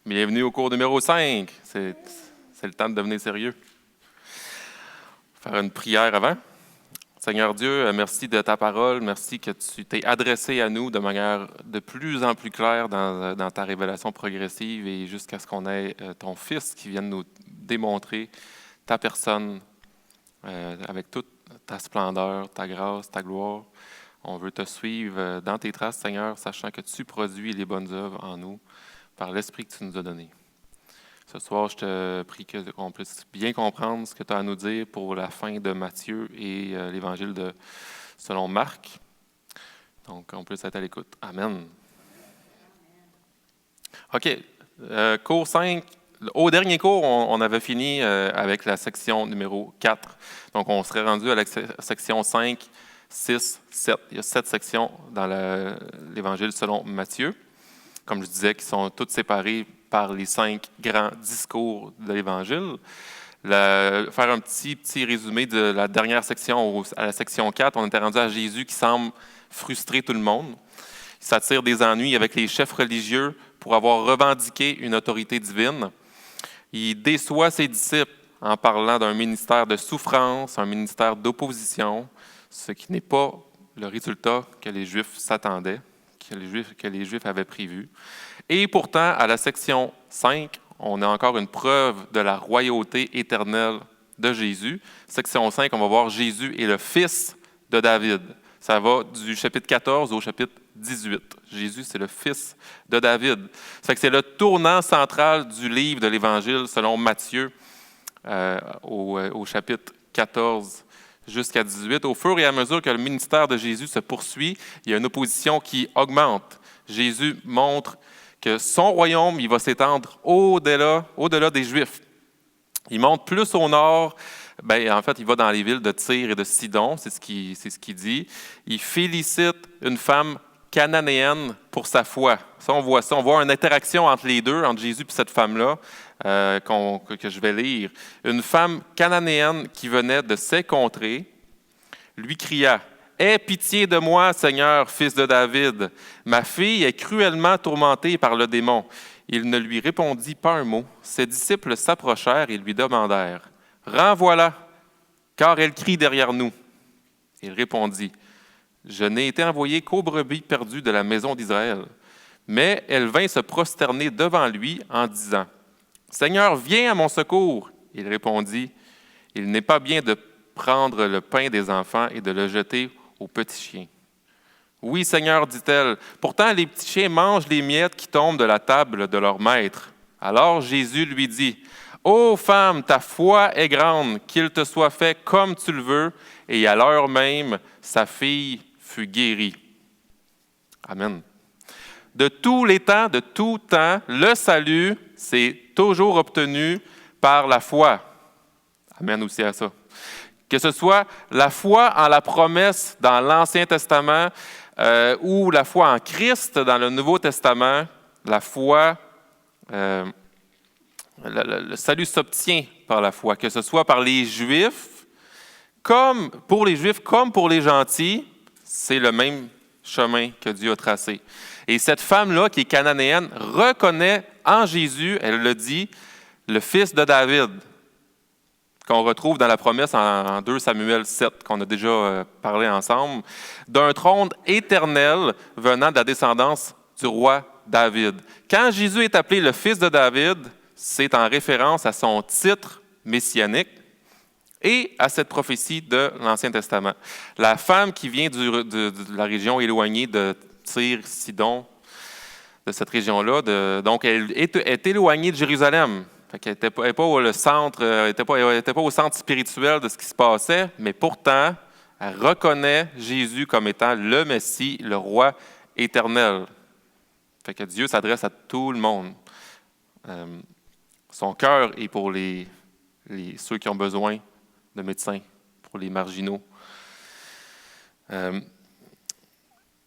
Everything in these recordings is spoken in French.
Bienvenue au cours numéro 5. C'est le temps de devenir sérieux. Faire une prière avant. Seigneur Dieu, merci de ta parole. Merci que tu t'es adressé à nous de manière de plus en plus claire dans ta révélation progressive et jusqu'à ce qu'on ait ton Fils qui vienne nous démontrer ta personne avec toute ta splendeur, ta grâce, ta gloire. On veut te suivre dans tes traces, Seigneur, sachant que tu produis les bonnes œuvres en nous par l'Esprit que tu nous as donné. Ce soir, je te prie qu'on puisse bien comprendre ce que tu as à nous dire pour la fin de Matthieu et l'Évangile selon Marc. Donc, on puisse être à l'écoute. Amen. OK. Cours 5. Au dernier cours, on avait fini avec la section numéro 4. Donc, on serait rendu à la section 5, 6, 7. Il y a 7 sections dans l'Évangile selon Matthieu. Comme je disais, qui sont toutes séparées par les 5 grands discours de l'Évangile. Faire un petit résumé de la dernière section à la section 4, on était rendu à Jésus qui semble frustrer tout le monde. Il s'attire des ennuis avec les chefs religieux pour avoir revendiqué une autorité divine. Il déçoit ses disciples en parlant d'un ministère de souffrance, un ministère d'opposition, ce qui n'est pas le résultat que les Juifs s'attendaient, que les Juifs avaient prévu. Et pourtant, à la section 5, on a encore une preuve de la royauté éternelle de Jésus. Section 5, on va voir Jésus est le fils de David. Ça va du chapitre 14 au chapitre 18. Jésus, c'est le fils de David. C'est le tournant central du livre de l'Évangile selon Matthieu au chapitre 14 jusqu'à 18. Au fur et à mesure que le ministère de Jésus se poursuit, il y a une opposition qui augmente. Jésus montre que son royaume, il va s'étendre au-delà des Juifs. Il monte plus au nord. En fait, il va dans les villes de Tyr et de Sidon, c'est ce qu'il dit. Il félicite une femme cananéenne pour sa foi. Ça, on voit une interaction entre les deux, entre Jésus et cette femme-là, que je vais lire. Une femme cananéenne qui venait de ces contrées lui cria « Aie pitié de moi, Seigneur, fils de David. Ma fille est cruellement tourmentée par le démon. » Il ne lui répondit pas un mot. Ses disciples s'approchèrent et lui demandèrent « Renvoie-la, car elle crie derrière nous. » Il répondit « Je n'ai été envoyé qu'aux brebis perdues de la maison d'Israël. » Mais elle vint se prosterner devant lui en disant « Seigneur, viens à mon secours. » Il répondit « Il n'est pas bien de prendre le pain des enfants et de le jeter aux petits chiens. » « Oui, Seigneur, dit-elle, pourtant les petits chiens mangent les miettes qui tombent de la table de leur maître. » Alors Jésus lui dit, « Ô femme, ta foi est grande, qu'il te soit fait comme tu le veux. » Et à l'heure même, sa fille fut guérie. Amen. De tous les temps, de tout temps, le salut, c'est toujours obtenu par la foi. Amen aussi à ça. Que ce soit la foi en la promesse dans l'Ancien Testament ou la foi en Christ dans le Nouveau Testament, la foi, le salut s'obtient par la foi, que ce soit par les Juifs, comme pour les gentils, c'est le même chemin que Dieu a tracé. Et cette femme-là, qui est cananéenne, reconnaît en Jésus, elle le dit, le fils de David, qu'on retrouve dans la promesse en 2 Samuel 7, qu'on a déjà parlé ensemble, d'un trône éternel venant de la descendance du roi David. Quand Jésus est appelé le fils de David, c'est en référence à son titre messianique et à cette prophétie de l'Ancien Testament. La femme qui vient de la région éloignée de Tyr, Sidon, de cette région-là, donc elle est éloignée de Jérusalem. Elle n'était pas au centre spirituel de ce qui se passait, mais pourtant, elle reconnaît Jésus comme étant le Messie, le roi éternel. Fait que Dieu s'adresse à tout le monde. Son cœur est pour ceux qui ont besoin de médecins, pour les marginaux.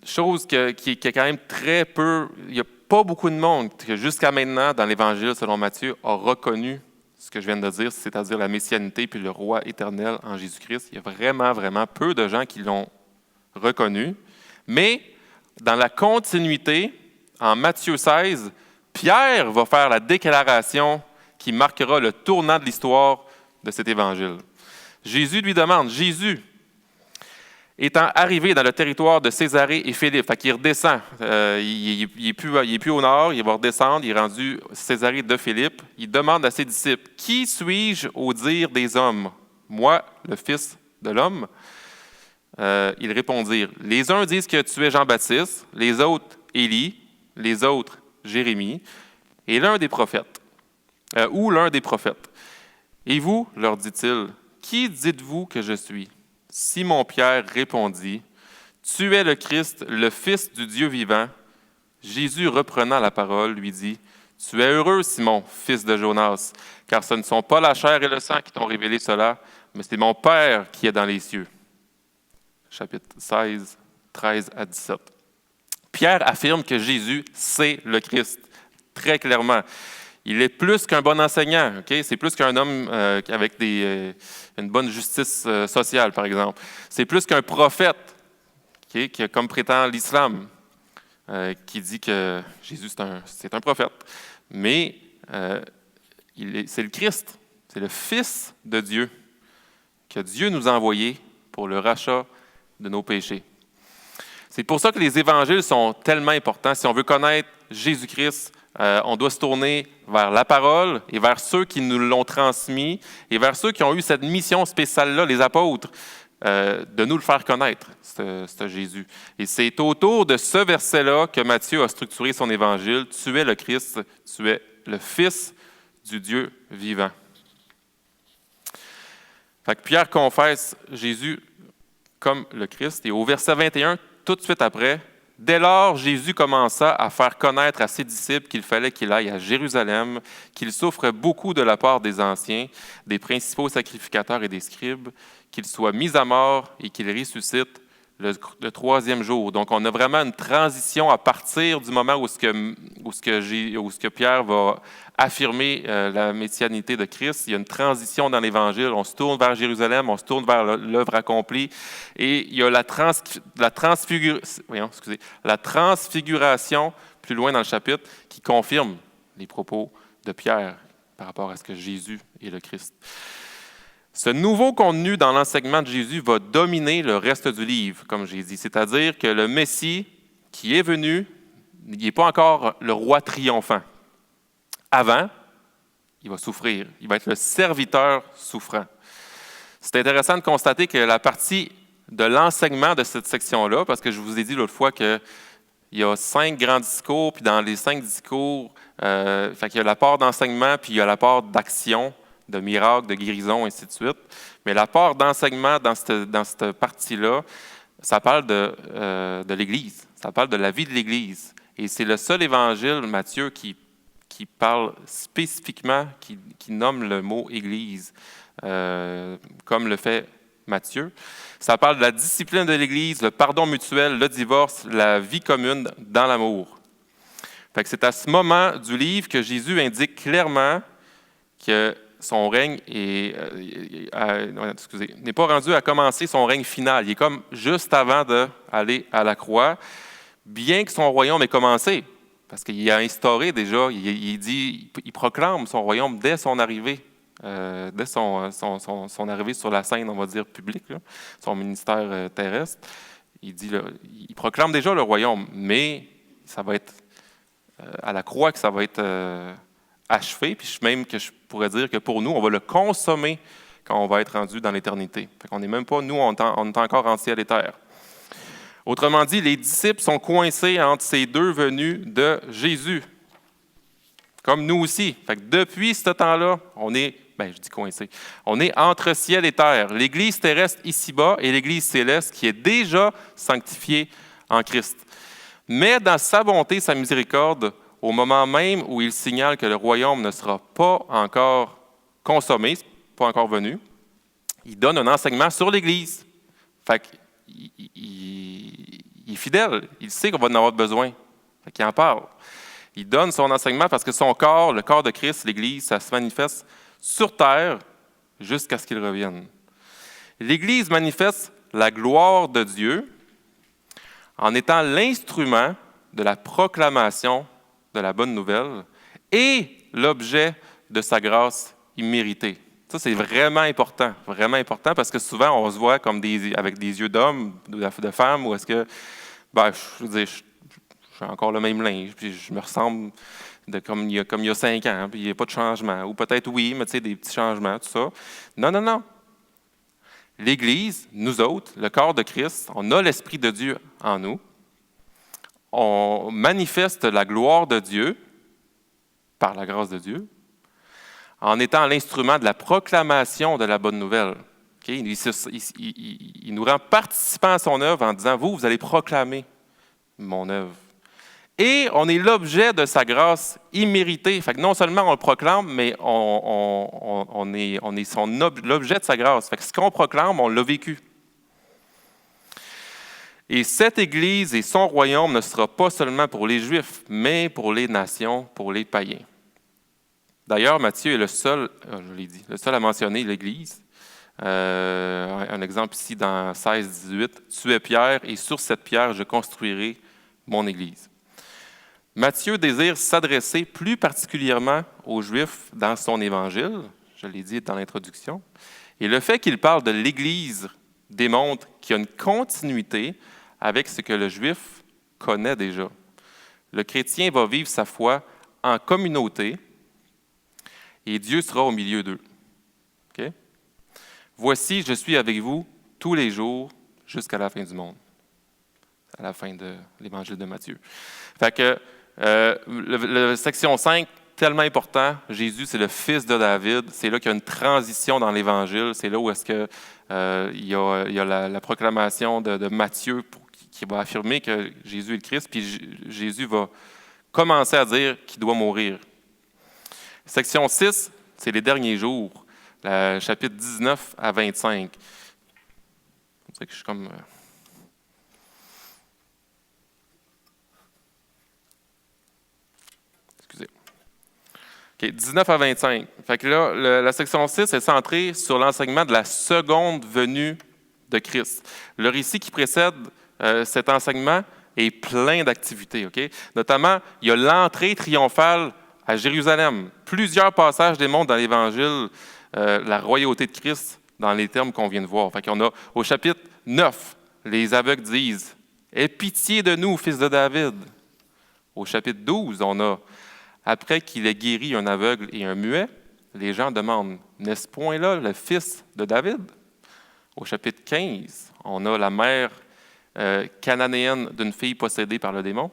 Chose qui est quand même très peu. Il n'y a pas beaucoup de monde que jusqu'à maintenant, dans l'Évangile selon Matthieu, a reconnu ce que je viens de dire, c'est-à-dire la messianité puis le roi éternel en Jésus-Christ. Il y a vraiment, vraiment peu de gens qui l'ont reconnu. Mais dans la continuité, en Matthieu 16, Pierre va faire la déclaration qui marquera le tournant de l'histoire de cet évangile. Jésus lui demande, Jésus, étant arrivé dans le territoire de Césarée et Philippe, fait qu'il redescend, il n'est plus au nord, il va redescendre, il est rendu Césarée de Philippe, il demande à ses disciples, « Qui suis-je au dire des hommes? Moi, le Fils de l'homme? » Ils répondirent, « Les uns disent que tu es Jean-Baptiste, les autres Élie, les autres Jérémie, et l'un des prophètes, ou l'un des prophètes. Et vous, leur dit-il, qui dites-vous que je suis? Simon-Pierre répondit, tu es le Christ, le Fils du Dieu vivant. Jésus, reprenant la parole, lui dit, tu es heureux, Simon, fils de Jonas, car ce ne sont pas la chair et le sang qui t'ont révélé cela, mais c'est mon Père qui est dans les cieux. Chapitre 16, 13 à 17. Pierre affirme que Jésus, c'est le Christ, très clairement. Il est plus qu'un bon enseignant, okay? C'est plus qu'un homme avec une bonne justice sociale, par exemple. C'est plus qu'un prophète, okay? Comme prétend l'islam, qui dit que Jésus, c'est un prophète. Mais c'est le Christ, c'est le Fils de Dieu, que Dieu nous a envoyé pour le rachat de nos péchés. C'est pour ça que les évangiles sont tellement importants. Si on veut connaître Jésus-Christ, on doit se tourner vers la parole et vers ceux qui nous l'ont transmis et vers ceux qui ont eu cette mission spéciale-là, les apôtres, de nous le faire connaître, ce Jésus. Et c'est autour de ce verset-là que Matthieu a structuré son évangile. Tu es le Christ, tu es le Fils du Dieu vivant. Fait que Pierre confesse Jésus comme le Christ. Et au verset 21, tout de suite après, dès lors, Jésus commença à faire connaître à ses disciples qu'il fallait qu'il aille à Jérusalem, qu'il souffre beaucoup de la part des anciens, des principaux sacrificateurs et des scribes, qu'il soit mis à mort et qu'il ressuscite le troisième jour. Donc, on a vraiment une transition à partir du moment où Pierre va affirmer la messianité de Christ. Il y a une transition dans l'Évangile. On se tourne vers Jérusalem, on se tourne vers l'œuvre accomplie. Et il y a la transfiguration, plus loin dans le chapitre, qui confirme les propos de Pierre par rapport à ce que Jésus est le Christ. Ce nouveau contenu dans l'enseignement de Jésus va dominer le reste du livre, comme j'ai dit. C'est-à-dire que le Messie qui est venu, il n'est pas encore le roi triomphant. Avant, il va souffrir. Il va être le serviteur souffrant. C'est intéressant de constater que la partie de l'enseignement de cette section-là, parce que je vous ai dit l'autre fois qu'il y a 5 grands discours, puis dans les 5 discours, il y a la part d'enseignement, puis il y a la part d'action, de miracles, de guérison, ainsi de suite. Mais la part d'enseignement dans cette partie-là, ça parle de l'Église. Ça parle de la vie de l'Église. Et c'est le seul évangile, Matthieu, qui parle spécifiquement, qui nomme le mot « Église », comme le fait Matthieu. Ça parle de la discipline de l'Église, le pardon mutuel, le divorce, la vie commune dans l'amour. Fait que c'est à ce moment du livre que Jésus indique clairement que son règne n'est pas rendu à commencer son règne final. Il est comme juste avant d'aller à la croix, bien que son royaume ait commencé, parce qu'il a instauré déjà, il proclame son royaume dès son arrivée, dès son arrivée sur la scène, on va dire, publique, là, son ministère terrestre. Il proclame déjà le royaume, mais ça va être à la croix que ça va être achevé, puis même que je pourrais dire que pour nous, on va le consommer quand on va être rendu dans l'éternité. On n'est même pas, nous, on est encore en ciel et terre. Autrement dit, les disciples sont coincés entre ces deux venues de Jésus, comme nous aussi. Fait que depuis ce temps-là, on est, je dis coincé, on est entre ciel et terre. L'Église terrestre ici-bas et l'Église céleste qui est déjà sanctifiée en Christ. Mais dans sa bonté, sa miséricorde, au moment même où il signale que le royaume ne sera pas encore consommé, pas encore venu, il donne un enseignement sur l'Église. Fait qu'il est fidèle, il sait qu'on va en avoir besoin. Fait qu'il en parle. Il donne son enseignement parce que son corps, le corps de Christ, l'Église, ça se manifeste sur terre jusqu'à ce qu'il revienne. L'Église manifeste la gloire de Dieu en étant l'instrument de la proclamation de la bonne nouvelle et l'objet de sa grâce imméritée. Ça, c'est vraiment important parce que souvent, on se voit comme avec des yeux d'homme, de femme, ou est-ce que, je veux dire, je j'ai encore le même linge, puis je me ressemble comme il y a 5 ans, puis il n'y a pas de changement. Ou peut-être oui, mais tu sais, des petits changements, tout ça. Non, non, non. L'Église, nous autres, le corps de Christ, on a l'Esprit de Dieu en nous. On manifeste la gloire de Dieu par la grâce de Dieu en étant l'instrument de la proclamation de la bonne nouvelle. Okay? Il nous rend participants à son œuvre en disant, vous allez proclamer mon œuvre. Et on est l'objet de sa grâce imméritée. Fait que non seulement on le proclame, mais on est l'objet de sa grâce. Fait que ce qu'on proclame, on l'a vécu. Et cette Église et son royaume ne sera pas seulement pour les Juifs, mais pour les nations, pour les païens. D'ailleurs, Matthieu est le seul, je l'ai dit, le seul à mentionner l'Église. Un exemple ici dans 16-18, « Tu es Pierre, et sur cette pierre, je construirai mon Église. » Matthieu désire s'adresser plus particulièrement aux Juifs dans son évangile, je l'ai dit dans l'introduction, et le fait qu'il parle de l'Église démontre qu'il y a une continuité avec ce que le Juif connaît déjà. Le chrétien va vivre sa foi en communauté et Dieu sera au milieu d'eux. Okay? Voici, je suis avec vous tous les jours jusqu'à la fin du monde, à la fin de l'évangile de Matthieu. Fait que la section 5, tellement important, Jésus, c'est le fils de David. C'est là qu'il y a une transition dans l'Évangile. C'est là où est-ce que, il y a la proclamation de Matthieu qui va affirmer que Jésus est le Christ, puis Jésus va commencer à dire qu'il doit mourir. Section 6, c'est les derniers jours, chapitre 19 à 25. C'est ça que je suis comme... Okay, 19 à 25. Fait que là, la section 6 est centrée sur l'enseignement de la seconde venue de Christ. Le récit qui précède cet enseignement est plein d'activités. Okay? Notamment, il y a l'entrée triomphale à Jérusalem. Plusieurs passages démontrent dans l'Évangile la royauté de Christ dans les termes qu'on vient de voir. Fait qu'on a au chapitre 9, les aveugles disent « Aie pitié de nous, fils de David ». Au chapitre 12, on a après qu'il ait guéri un aveugle et un muet, les gens demandent « N'est-ce point là le fils de David ?» Au chapitre 15, on a la mère cananéenne d'une fille possédée par le démon,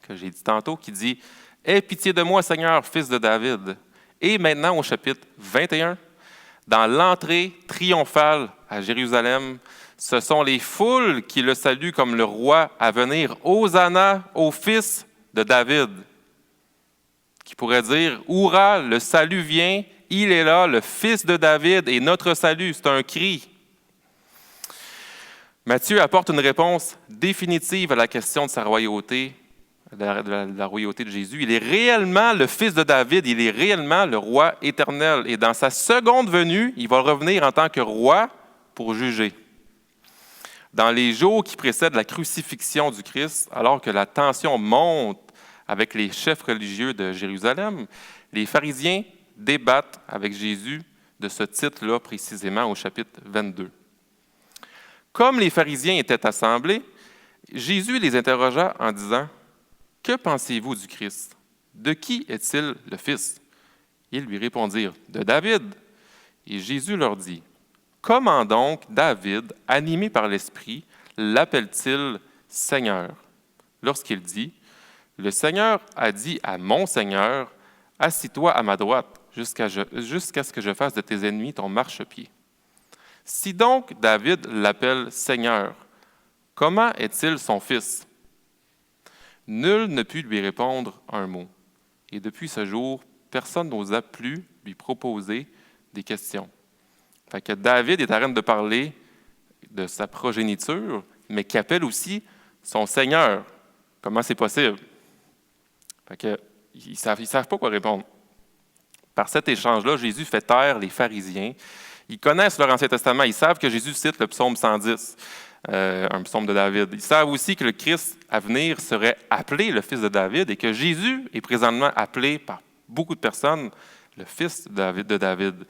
que j'ai dit tantôt, qui dit « Aie pitié de moi, Seigneur, fils de David ». Et maintenant, au chapitre 21, dans l'entrée triomphale à Jérusalem, ce sont les foules qui le saluent comme le roi à venir « Hosanna au fils de David ». Qui pourrait dire « Hourra, le salut vient, il est là, le fils de David et notre salut ». C'est un cri. Matthieu apporte une réponse définitive à la question de sa royauté, de la royauté de Jésus. Il est réellement le fils de David, il est réellement le roi éternel. Et dans sa seconde venue, il va revenir en tant que roi pour juger. Dans les jours qui précèdent la crucifixion du Christ, alors que la tension monte avec les chefs religieux de Jérusalem, les pharisiens débattent avec Jésus de ce titre-là précisément au chapitre 22. Comme les pharisiens étaient assemblés, Jésus les interrogea en disant « Que pensez-vous du Christ? De qui est-il le Fils? » Ils lui répondirent « De David. » Et Jésus leur dit « Comment donc David, animé par l'Esprit, l'appelle-t-il Seigneur? Lorsqu'il dit « Le Seigneur a dit à mon Seigneur, assis-toi à ma droite jusqu'à ce que je fasse de tes ennemis ton marchepied. » Si donc David l'appelle Seigneur, comment est-il son fils? Nul ne put lui répondre un mot. Et depuis ce jour, personne n'osa plus lui proposer des questions. Fait que David est en train de parler de sa progéniture, mais qui appelle aussi son Seigneur. Comment c'est possible? Fait que, ils ne savent pas quoi répondre. Par cet échange-là, Jésus fait taire les pharisiens. Ils connaissent leur Ancien Testament, ils savent que Jésus cite le psaume 110. un psaume de David. Ils savent aussi que le Christ à venir serait appelé le fils de David et que Jésus est présentement appelé par beaucoup de personnes le fils de David.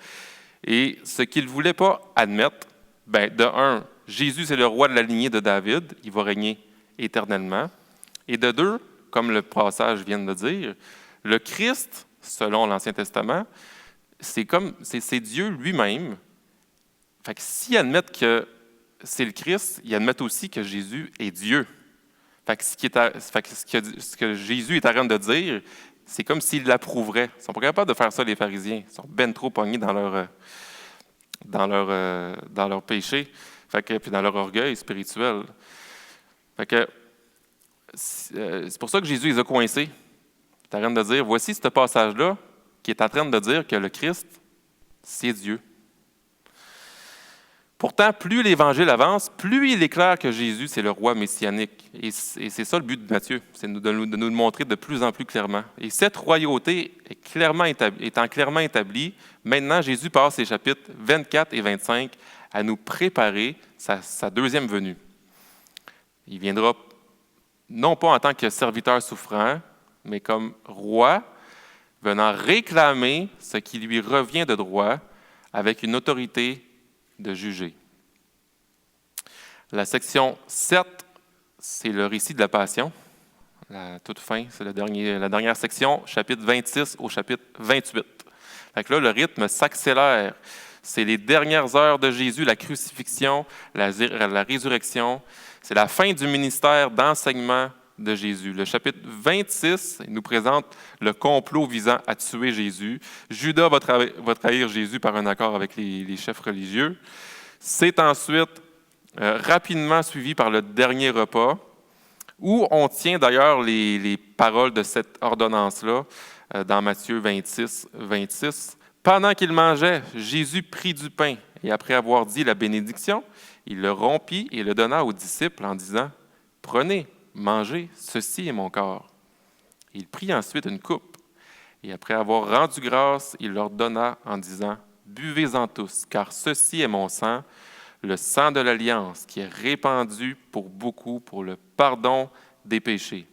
Et ce qu'ils ne voulaient pas admettre, de un, Jésus c'est le roi de la lignée de David, il va régner éternellement. Et de deux, comme le passage vient de dire, le Christ, selon l'Ancien Testament, c'est Dieu lui-même. Fait que s'ils admettent que c'est le Christ, ils admettent aussi que Jésus est Dieu. Fait que ce que Jésus est en train de dire, c'est comme s'il l'approuverait. Ils ne sont pas capables de faire ça, les pharisiens. Ils sont ben trop pognés dans leur péché, puis dans leur orgueil spirituel. Fait que, c'est pour ça que Jésus les a coincés. Il est en train de dire, voici ce passage-là qui est en train de dire que le Christ, c'est Dieu. Pourtant, plus l'Évangile avance, plus il est clair que Jésus, c'est le roi messianique. Et c'est ça le but de Matthieu, c'est de nous le montrer de plus en plus clairement. Et cette royauté étant clairement établie, maintenant Jésus passe les chapitres 24 et 25 à nous préparer sa deuxième venue. Il viendra non pas en tant que serviteur souffrant, mais comme roi, venant réclamer ce qui lui revient de droit avec une autorité de juger. La section 7, c'est le récit de la Passion. La toute fin, c'est la dernière section, chapitre 26 au chapitre 28. Fait que là, le rythme s'accélère. C'est les dernières heures de Jésus, la crucifixion, la résurrection. C'est la fin du ministère d'enseignement de Jésus. Le chapitre 26 nous présente le complot visant à tuer Jésus. Judas va trahir Jésus par un accord avec les chefs religieux. C'est ensuite rapidement suivi par le dernier repas, où on tient d'ailleurs les paroles de cette ordonnance-là dans Matthieu 26. Pendant qu'il mangeait, Jésus prit du pain et après avoir dit la bénédiction, il le rompit et le donna aux disciples en disant « Prenez, mangez, ceci est mon corps. » Il prit ensuite une coupe et après avoir rendu grâce, il leur donna en disant « Buvez-en tous, car ceci est mon sang, le sang de l'Alliance qui est répandu pour beaucoup pour le pardon des péchés.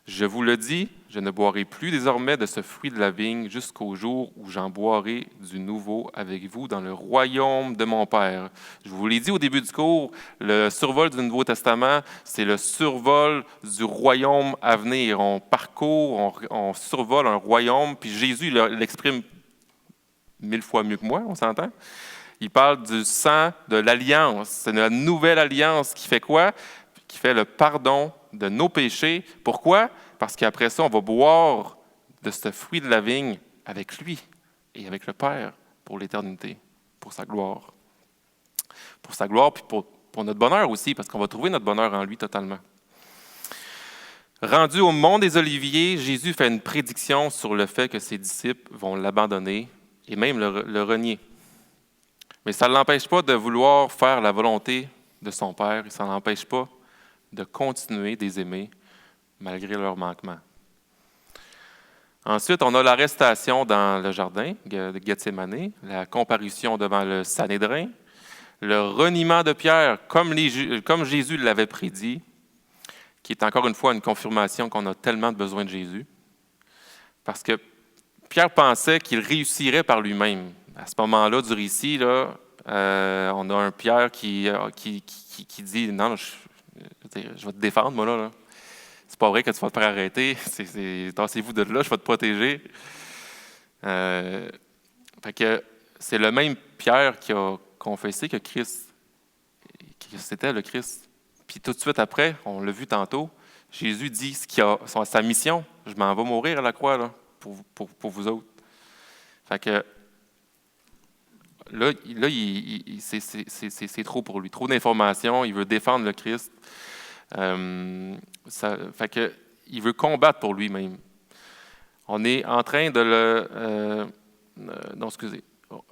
Je vous le dis, je ne boirai plus désormais de ce fruit de la vigne jusqu'au jour où j'en boirai du nouveau avec vous dans le royaume de mon Père. » Je vous l'ai dit au début du cours, le survol du Nouveau Testament, c'est le survol du royaume à venir. On parcourt, on survole un royaume, puis Jésus l'exprime 1000 fois mieux que moi, on s'entend? Il parle du sang de l'alliance. C'est la nouvelle alliance qui fait quoi? Qui fait le pardon de nos péchés. Pourquoi? Parce qu'après ça, on va boire de ce fruit de la vigne avec lui et avec le Père pour l'éternité, pour sa gloire. Pour sa gloire, puis pour notre bonheur aussi, parce qu'on va trouver notre bonheur en lui totalement. Rendu au mont des Oliviers, Jésus fait une prédiction sur le fait que ses disciples vont l'abandonner et même le renier. Mais ça ne l'empêche pas de vouloir faire la volonté de son Père, et ça ne l'empêche pas de continuer de les aimer malgré leurs manquements. Ensuite, on a l'arrestation dans le jardin de Gethsémani, la comparution devant le Sanhédrin, le reniement de Pierre, comme Jésus l'avait prédit, qui est encore une fois une confirmation qu'on a tellement besoin de Jésus, parce que Pierre pensait qu'il réussirait par lui-même. À ce moment-là du récit, on a un Pierre qui dit « Non, je vais te défendre, moi, là. C'est pas vrai que tu vas te faire arrêter. Tassez-vous de là, je vais te protéger. » Fait que c'est le même Pierre qui a confessé que c'était le Christ. Puis tout de suite après, on l'a vu tantôt, Jésus dit sa mission. « Je m'en vais mourir à la croix là, pour vous autres. » Fait que là c'est trop pour lui. Trop d'informations. Il veut défendre le Christ. Fait que il veut combattre pour lui-même. On est en train de non, excusez.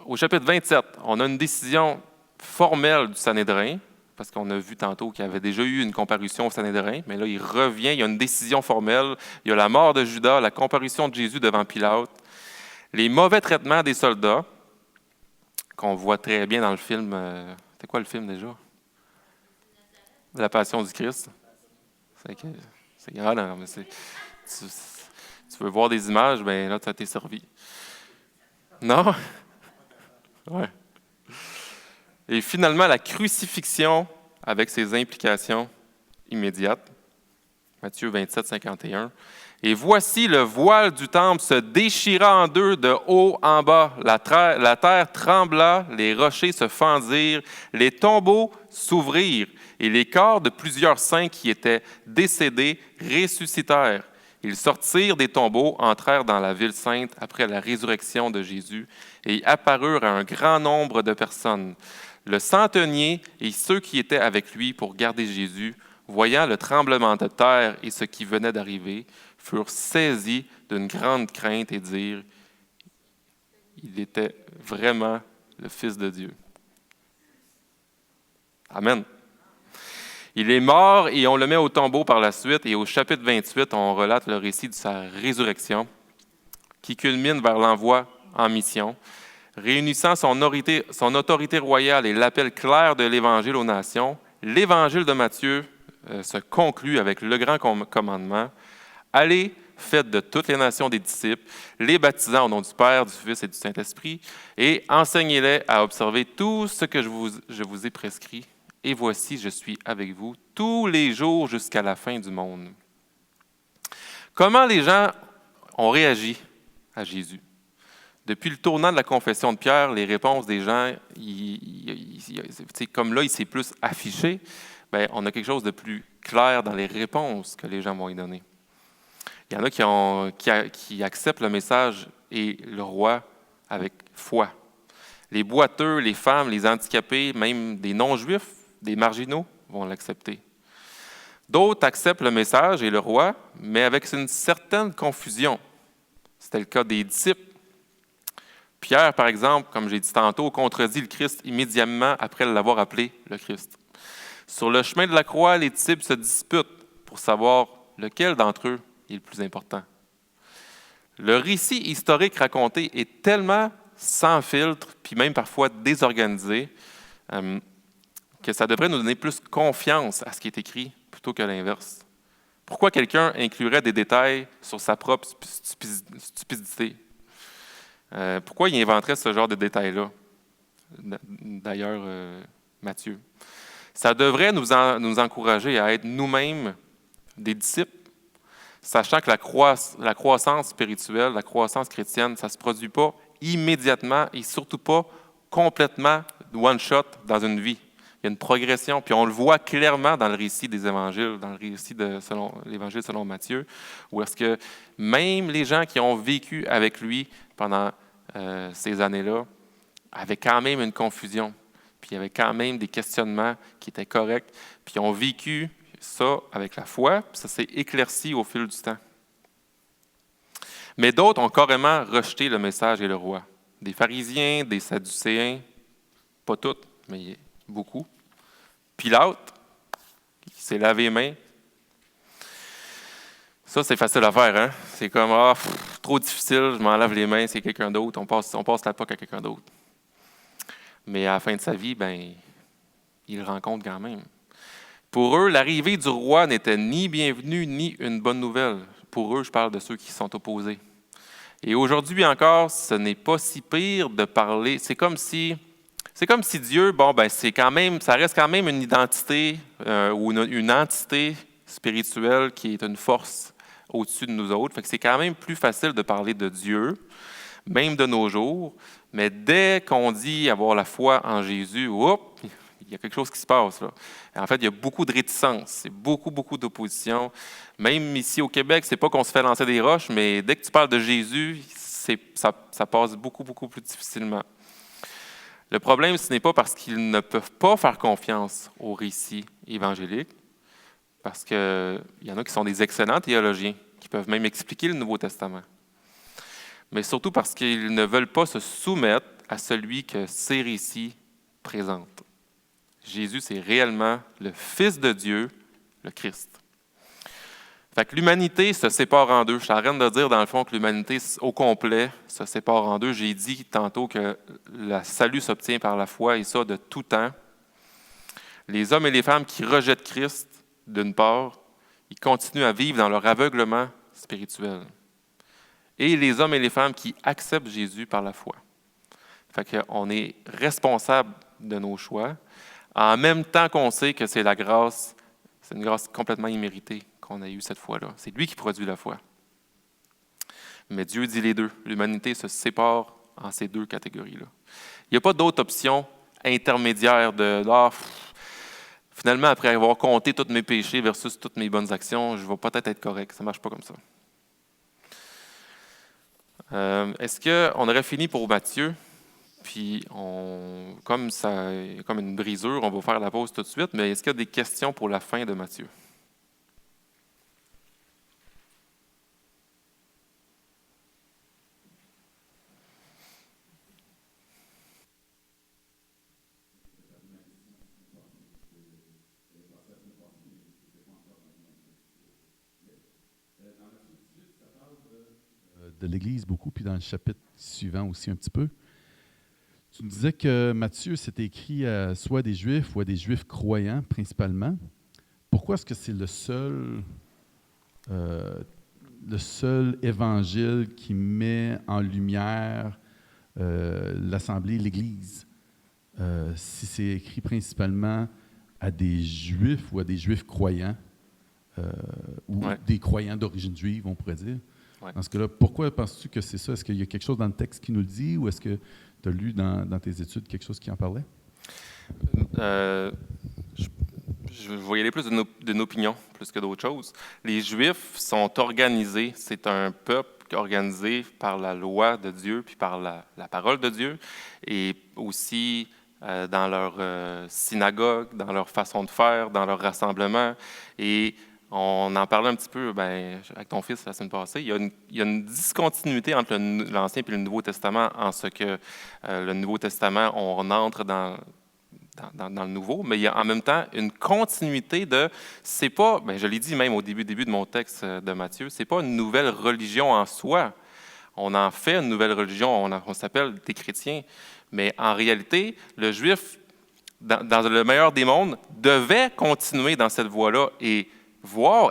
Au chapitre 27, on a une décision formelle du Sanhédrin, parce qu'on a vu tantôt qu'il y avait déjà eu une comparution au Sanhédrin, mais là, il revient, il y a une décision formelle. Il y a la mort de Judas, la comparution de Jésus devant Pilate, les mauvais traitements des soldats, qu'on voit très bien dans le film. C'était quoi le film déjà? la passion du Christ. C'est grand, là, mais tu veux voir des images, bien là, ça t'est servi. Non? Ouais. Et finalement, la crucifixion avec ses implications immédiates. Matthieu 27, 51. Et voici le voile du temple se déchira en deux de haut en bas. La terre trembla, les rochers se fendirent, les tombeaux s'ouvrirent, et les corps de plusieurs saints qui étaient décédés ressuscitèrent. Ils sortirent des tombeaux, entrèrent dans la ville sainte après la résurrection de Jésus, et apparurent à un grand nombre de personnes. Le centenier et ceux qui étaient avec lui pour garder Jésus, voyant le tremblement de terre et ce qui venait d'arriver, furent saisis d'une grande crainte et dirent « Il était vraiment le Fils de Dieu. » Amen. Il est mort et on le met au tombeau par la suite. Et au chapitre 28, on relate le récit de sa résurrection qui culmine vers l'envoi en mission, réunissant son autorité royale et l'appel clair de l'Évangile aux nations. L'Évangile de Matthieu se conclut avec le grand commandement. Allez, faites de toutes les nations des disciples, les baptisant au nom du Père, du Fils et du Saint-Esprit, et enseignez-les à observer tout ce que je vous ai prescrit. Et voici, je suis avec vous tous les jours jusqu'à la fin du monde. Comment les gens ont réagi à Jésus? Depuis le tournant de la confession de Pierre, les réponses des gens, comme là, il s'est plus affiché, bien, on a quelque chose de plus clair dans les réponses que les gens vont y donner. Il y en a qui acceptent le message et le roi avec foi. Les boiteux, les femmes, les handicapés, même des non-juifs, des marginaux vont l'accepter. D'autres acceptent le message et le roi, mais avec une certaine confusion. C'était le cas des disciples. Pierre, par exemple, comme j'ai dit tantôt, contredit le Christ immédiatement après l'avoir appelé le Christ. Sur le chemin de la croix, les disciples se disputent pour savoir lequel d'entre eux est le plus important. Le récit historique raconté est tellement sans filtre, puis même parfois désorganisé, que ça devrait nous donner plus confiance à ce qui est écrit plutôt que l'inverse. Pourquoi quelqu'un inclurait des détails sur sa propre stupidité? Pourquoi il inventerait ce genre de détails-là? D'ailleurs, Matthieu. Ça devrait nous encourager à être nous-mêmes des disciples, sachant que la croissance spirituelle, la croissance chrétienne, ça ne se produit pas immédiatement et surtout pas complètement one-shot dans une vie. Il y a une progression, puis on le voit clairement dans le récit des évangiles, dans le récit selon l'évangile selon Matthieu, où est-ce que même les gens qui ont vécu avec lui pendant ces années-là avaient quand même une confusion, puis il y avait quand même des questionnements qui étaient corrects, puis ils ont vécu ça avec la foi, puis ça s'est éclairci au fil du temps. Mais d'autres ont carrément rejeté le message et le roi. Des pharisiens, des sadducéens, pas toutes, mais beaucoup. Pilate, qui s'est lavé les mains. Ça, c'est facile à faire, hein? C'est comme, trop difficile, je m'en lave les mains, c'est quelqu'un d'autre, on passe la POC à quelqu'un d'autre. Mais à la fin de sa vie, ben, il le rencontre quand même. Pour eux, l'arrivée du roi n'était ni bienvenue, ni une bonne nouvelle. Pour eux, je parle de ceux qui sont opposés. Et aujourd'hui encore, ce n'est pas si pire de parler. C'est comme si Dieu, ça reste quand même une identité ou une entité spirituelle qui est une force au-dessus de nous autres. Fait que c'est quand même plus facile de parler de Dieu, même de nos jours. Mais dès qu'on dit avoir la foi en Jésus, il y a quelque chose qui se passe, là. En fait, il y a beaucoup de réticence, c'est beaucoup d'opposition. Même ici au Québec, c'est pas qu'on se fait lancer des roches, mais dès que tu parles de Jésus, ça passe beaucoup plus difficilement. Le problème, ce n'est pas parce qu'ils ne peuvent pas faire confiance au récit évangélique, parce qu'il y en a qui sont des excellents théologiens, qui peuvent même expliquer le Nouveau Testament. Mais surtout parce qu'ils ne veulent pas se soumettre à celui que ces récits présentent. Jésus, c'est réellement le Fils de Dieu, le Christ. Fait que l'humanité se sépare en deux. Je suis en train de dire, dans le fond, que l'humanité au complet se sépare en deux. J'ai dit tantôt que le salut s'obtient par la foi, et ça de tout temps. Les hommes et les femmes qui rejettent Christ, d'une part, ils continuent à vivre dans leur aveuglement spirituel. Et les hommes et les femmes qui acceptent Jésus par la foi. Fait qu'on est responsable de nos choix, en même temps qu'on sait que c'est la grâce, c'est une grâce complètement imméritée qu'on a eue cette fois-là. C'est lui qui produit la foi. Mais Dieu dit les deux. L'humanité se sépare en ces deux catégories-là. Il n'y a pas d'autre option intermédiaire de finalement, après avoir compté tous mes péchés versus toutes mes bonnes actions, je vais peut-être être correct. Ça ne marche pas comme ça. Est-ce qu'on aurait fini pour Matthieu? Puis, comme une brisure, on va faire la pause tout de suite, mais est-ce qu'il y a des questions pour la fin de Matthieu? De l'Église beaucoup, puis dans le chapitre suivant aussi un petit peu. Tu nous disais que Matthieu, c'était écrit à soit des Juifs ou à des Juifs croyants, principalement. Pourquoi est-ce que c'est le seul évangile qui met en lumière l'Assemblée, l'Église, si c'est écrit principalement à des Juifs ou à des Juifs croyants, ou des croyants d'origine juive, on pourrait dire? Ouais. Dans ce cas-là, pourquoi penses-tu que c'est ça? Est-ce qu'il y a quelque chose dans le texte qui nous le dit ou est-ce que tu as lu dans tes études quelque chose qui en parlait? Je vais y aller plus d'une opinion, plus que d'autres choses. Les Juifs sont organisés, c'est un peuple organisé par la loi de Dieu puis par la parole de Dieu et aussi dans leur synagogue, dans leur façon de faire, dans leur rassemblement. Et on en parlait un petit peu avec ton fils la semaine passée. Il y a une discontinuité entre l'Ancien et le Nouveau Testament en ce que le Nouveau Testament, on entre dans le Nouveau, mais il y a en même temps une continuité c'est pas, je l'ai dit même au début de mon texte de Matthieu, c'est pas une nouvelle religion en soi. On en fait une nouvelle religion, on s'appelle des chrétiens, mais en réalité, le Juif, dans le meilleur des mondes, devait continuer dans cette voie-là et voir,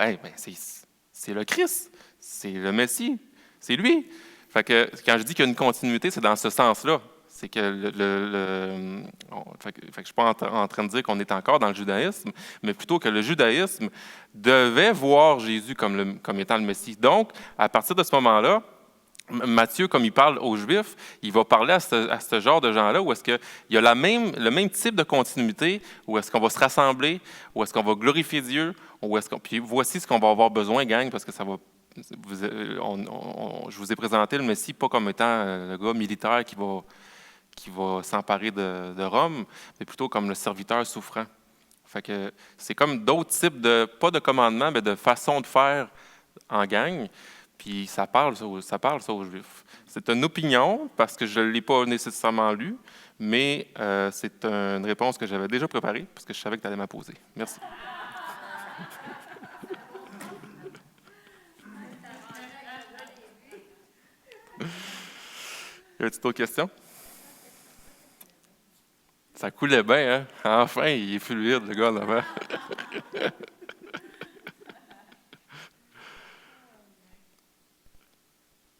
c'est le Christ, c'est le Messie, c'est lui. Fait que quand je dis qu'il y a une continuité, c'est dans ce sens-là. C'est que je ne suis pas en train de dire qu'on est encore dans le judaïsme, mais plutôt que le judaïsme devait voir Jésus comme étant le Messie. Donc, à partir de ce moment-là, Matthieu, comme il parle aux Juifs, il va parler à ce genre de gens-là où est-ce qu'il y a le même type de continuité, où est-ce qu'on va se rassembler, où est-ce qu'on va glorifier Dieu, puis voici ce qu'on va avoir besoin, gang, parce que ça va. Je vous ai présenté le Messie pas comme étant le gars militaire qui va s'emparer de Rome, mais plutôt comme le serviteur souffrant. Fait que c'est comme d'autres types pas de commandements, mais de façon de faire en gang. Puis ça parle ça aux Juifs. C'est une opinion, parce que je ne l'ai pas nécessairement lu, mais c'est une réponse que j'avais déjà préparée, parce que je savais que tu allais me poser. Merci. Y a-t-il d'autres questions? Ça coulait bien, hein? Enfin, il est fluide, le gars, là-bas.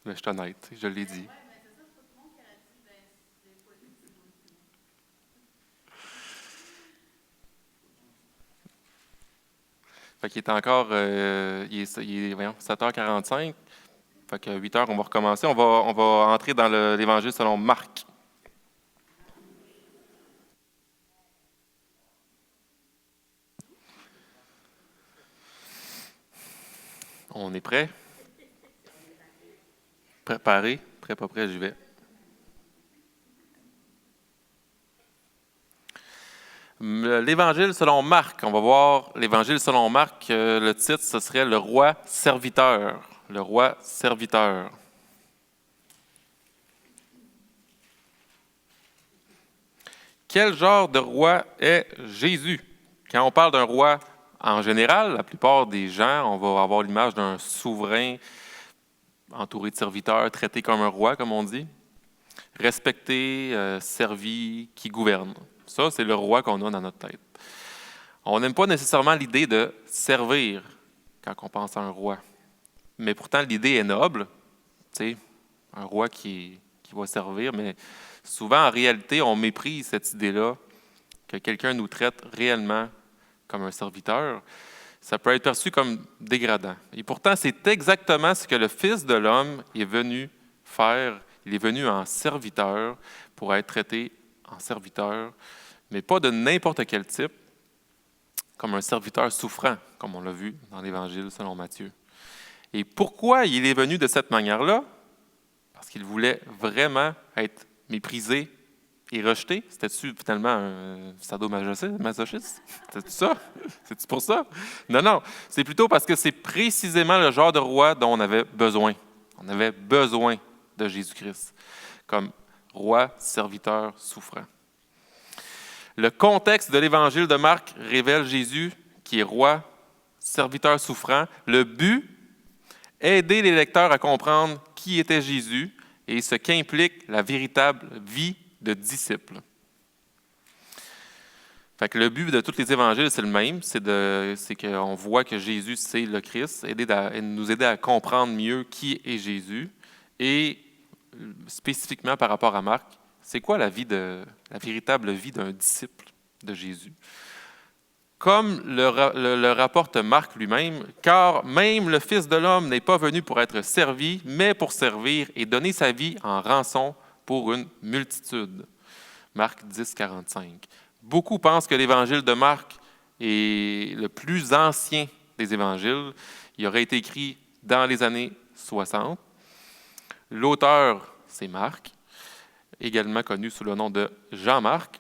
Mais je suis honnête, je l'ai dit. Fait qu'il est encore, il est 7h45. Fait qu'à 8h, on va recommencer. On va entrer dans l'Évangile selon Marc. On est prêt? Préparé? Prêt, pas prêt, j'y vais. L'Évangile selon Marc. On va voir l'Évangile selon Marc. Le titre, ce serait « Le roi serviteur ». Le roi serviteur. Quel genre de roi est Jésus? Quand on parle d'un roi en général, la plupart des gens, on va avoir l'image d'un souverain entouré de serviteurs, traité comme un roi, comme on dit, respecté, servi, qui gouverne. Ça, c'est le roi qu'on a dans notre tête. On n'aime pas nécessairement l'idée de servir quand on pense à un roi. Mais pourtant, l'idée est noble. Tu sais, un roi qui va servir, mais souvent, en réalité, on méprise cette idée-là que quelqu'un nous traite réellement comme un serviteur. Ça peut être perçu comme dégradant. Et pourtant, c'est exactement ce que le Fils de l'homme est venu faire. Il est venu en serviteur pour être traité en serviteur, mais pas de n'importe quel type, comme un serviteur souffrant, comme on l'a vu dans l'Évangile selon Matthieu. Et pourquoi il est venu de cette manière-là? Parce qu'il voulait vraiment être méprisé et rejeté. C'était-tu finalement un sadomasochisme? C'est ça? C'est-tu pour ça? Non, non. C'est plutôt parce que c'est précisément le genre de roi dont on avait besoin. On avait besoin de Jésus-Christ comme roi, serviteur, souffrant. Le contexte de l'Évangile de Marc révèle Jésus qui est roi, serviteur souffrant. Le but, aider les lecteurs à comprendre qui était Jésus et ce qu'implique la véritable vie de disciple. Fait que le but de tous les évangiles, c'est le même, c'est qu'on voit que Jésus, c'est le Christ, nous aider à comprendre mieux qui est Jésus. Et spécifiquement par rapport à Marc, c'est quoi la véritable vie d'un disciple de Jésus? Comme le rapporte Marc lui-même, car même le Fils de l'homme n'est pas venu pour être servi, mais pour servir et donner sa vie en rançon pour une multitude. Marc 10, 45. Beaucoup pensent que l'évangile de Marc est le plus ancien des évangiles. Il aurait été écrit dans les années 60. L'auteur, c'est Marc, également connu sous le nom de Jean-Marc.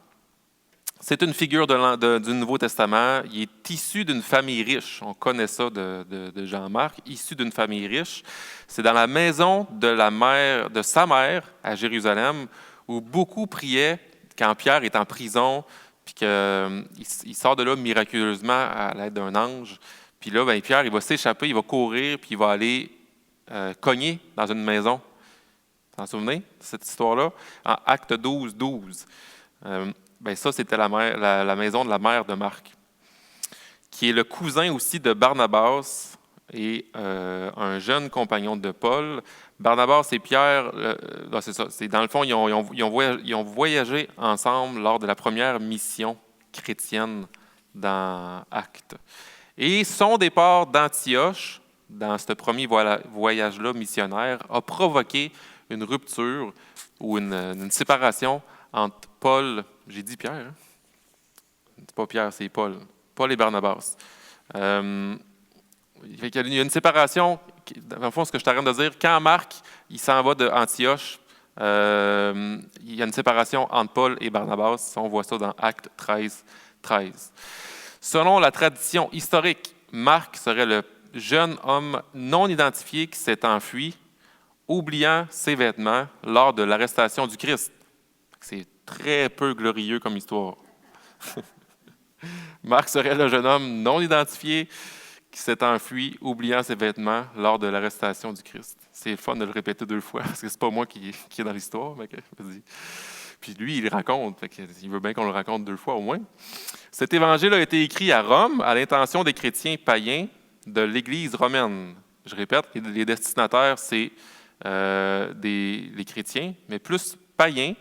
C'est une figure du Nouveau Testament. Il est issu d'une famille riche. On connaît ça de Jean-Marc, issu d'une famille riche. C'est dans la maison de sa mère à Jérusalem où beaucoup priaient quand Pierre est en prison, puis qu'il sort de là miraculeusement à l'aide d'un ange. Puis là, Pierre, il va s'échapper, il va courir, puis il va aller cogner dans une maison. Vous vous en souvenez de cette histoire-là? En Acte 12, 12. Ça, c'était la maison de la mère de Marc, qui est le cousin aussi de Barnabas et un jeune compagnon de Paul. Barnabas et Pierre, c'est ça. C'est, dans le fond, ils ont voyagé ensemble lors de la première mission chrétienne dans Actes. Et son départ d'Antioche, dans ce premier voyage-là missionnaire, a provoqué une rupture ou une séparation entre Paul, j'ai dit Pierre, hein? C'est pas Pierre, c'est Paul. Paul et Barnabas. Il y a une séparation, dans le fond, ce que je suis en train de dire, quand Marc il s'en va d'Antioche, il y a une séparation entre Paul et Barnabas. On voit ça dans Actes 13, 13. Selon la tradition historique, Marc serait le jeune homme non identifié qui s'est enfui, oubliant ses vêtements lors de l'arrestation du Christ. C'est très peu glorieux comme histoire. Marc serait le jeune homme non identifié qui s'est enfui, oubliant ses vêtements lors de l'arrestation du Christ. C'est fun de le répéter 2 fois, parce que c'est pas moi qui est dans l'histoire. Puis lui, il raconte, il veut bien qu'on le raconte 2 fois au moins. Cet évangile a été écrit à Rome à l'intention des chrétiens païens de l'Église romaine. Je répète, les destinataires, c'est les chrétiens, mais plus païens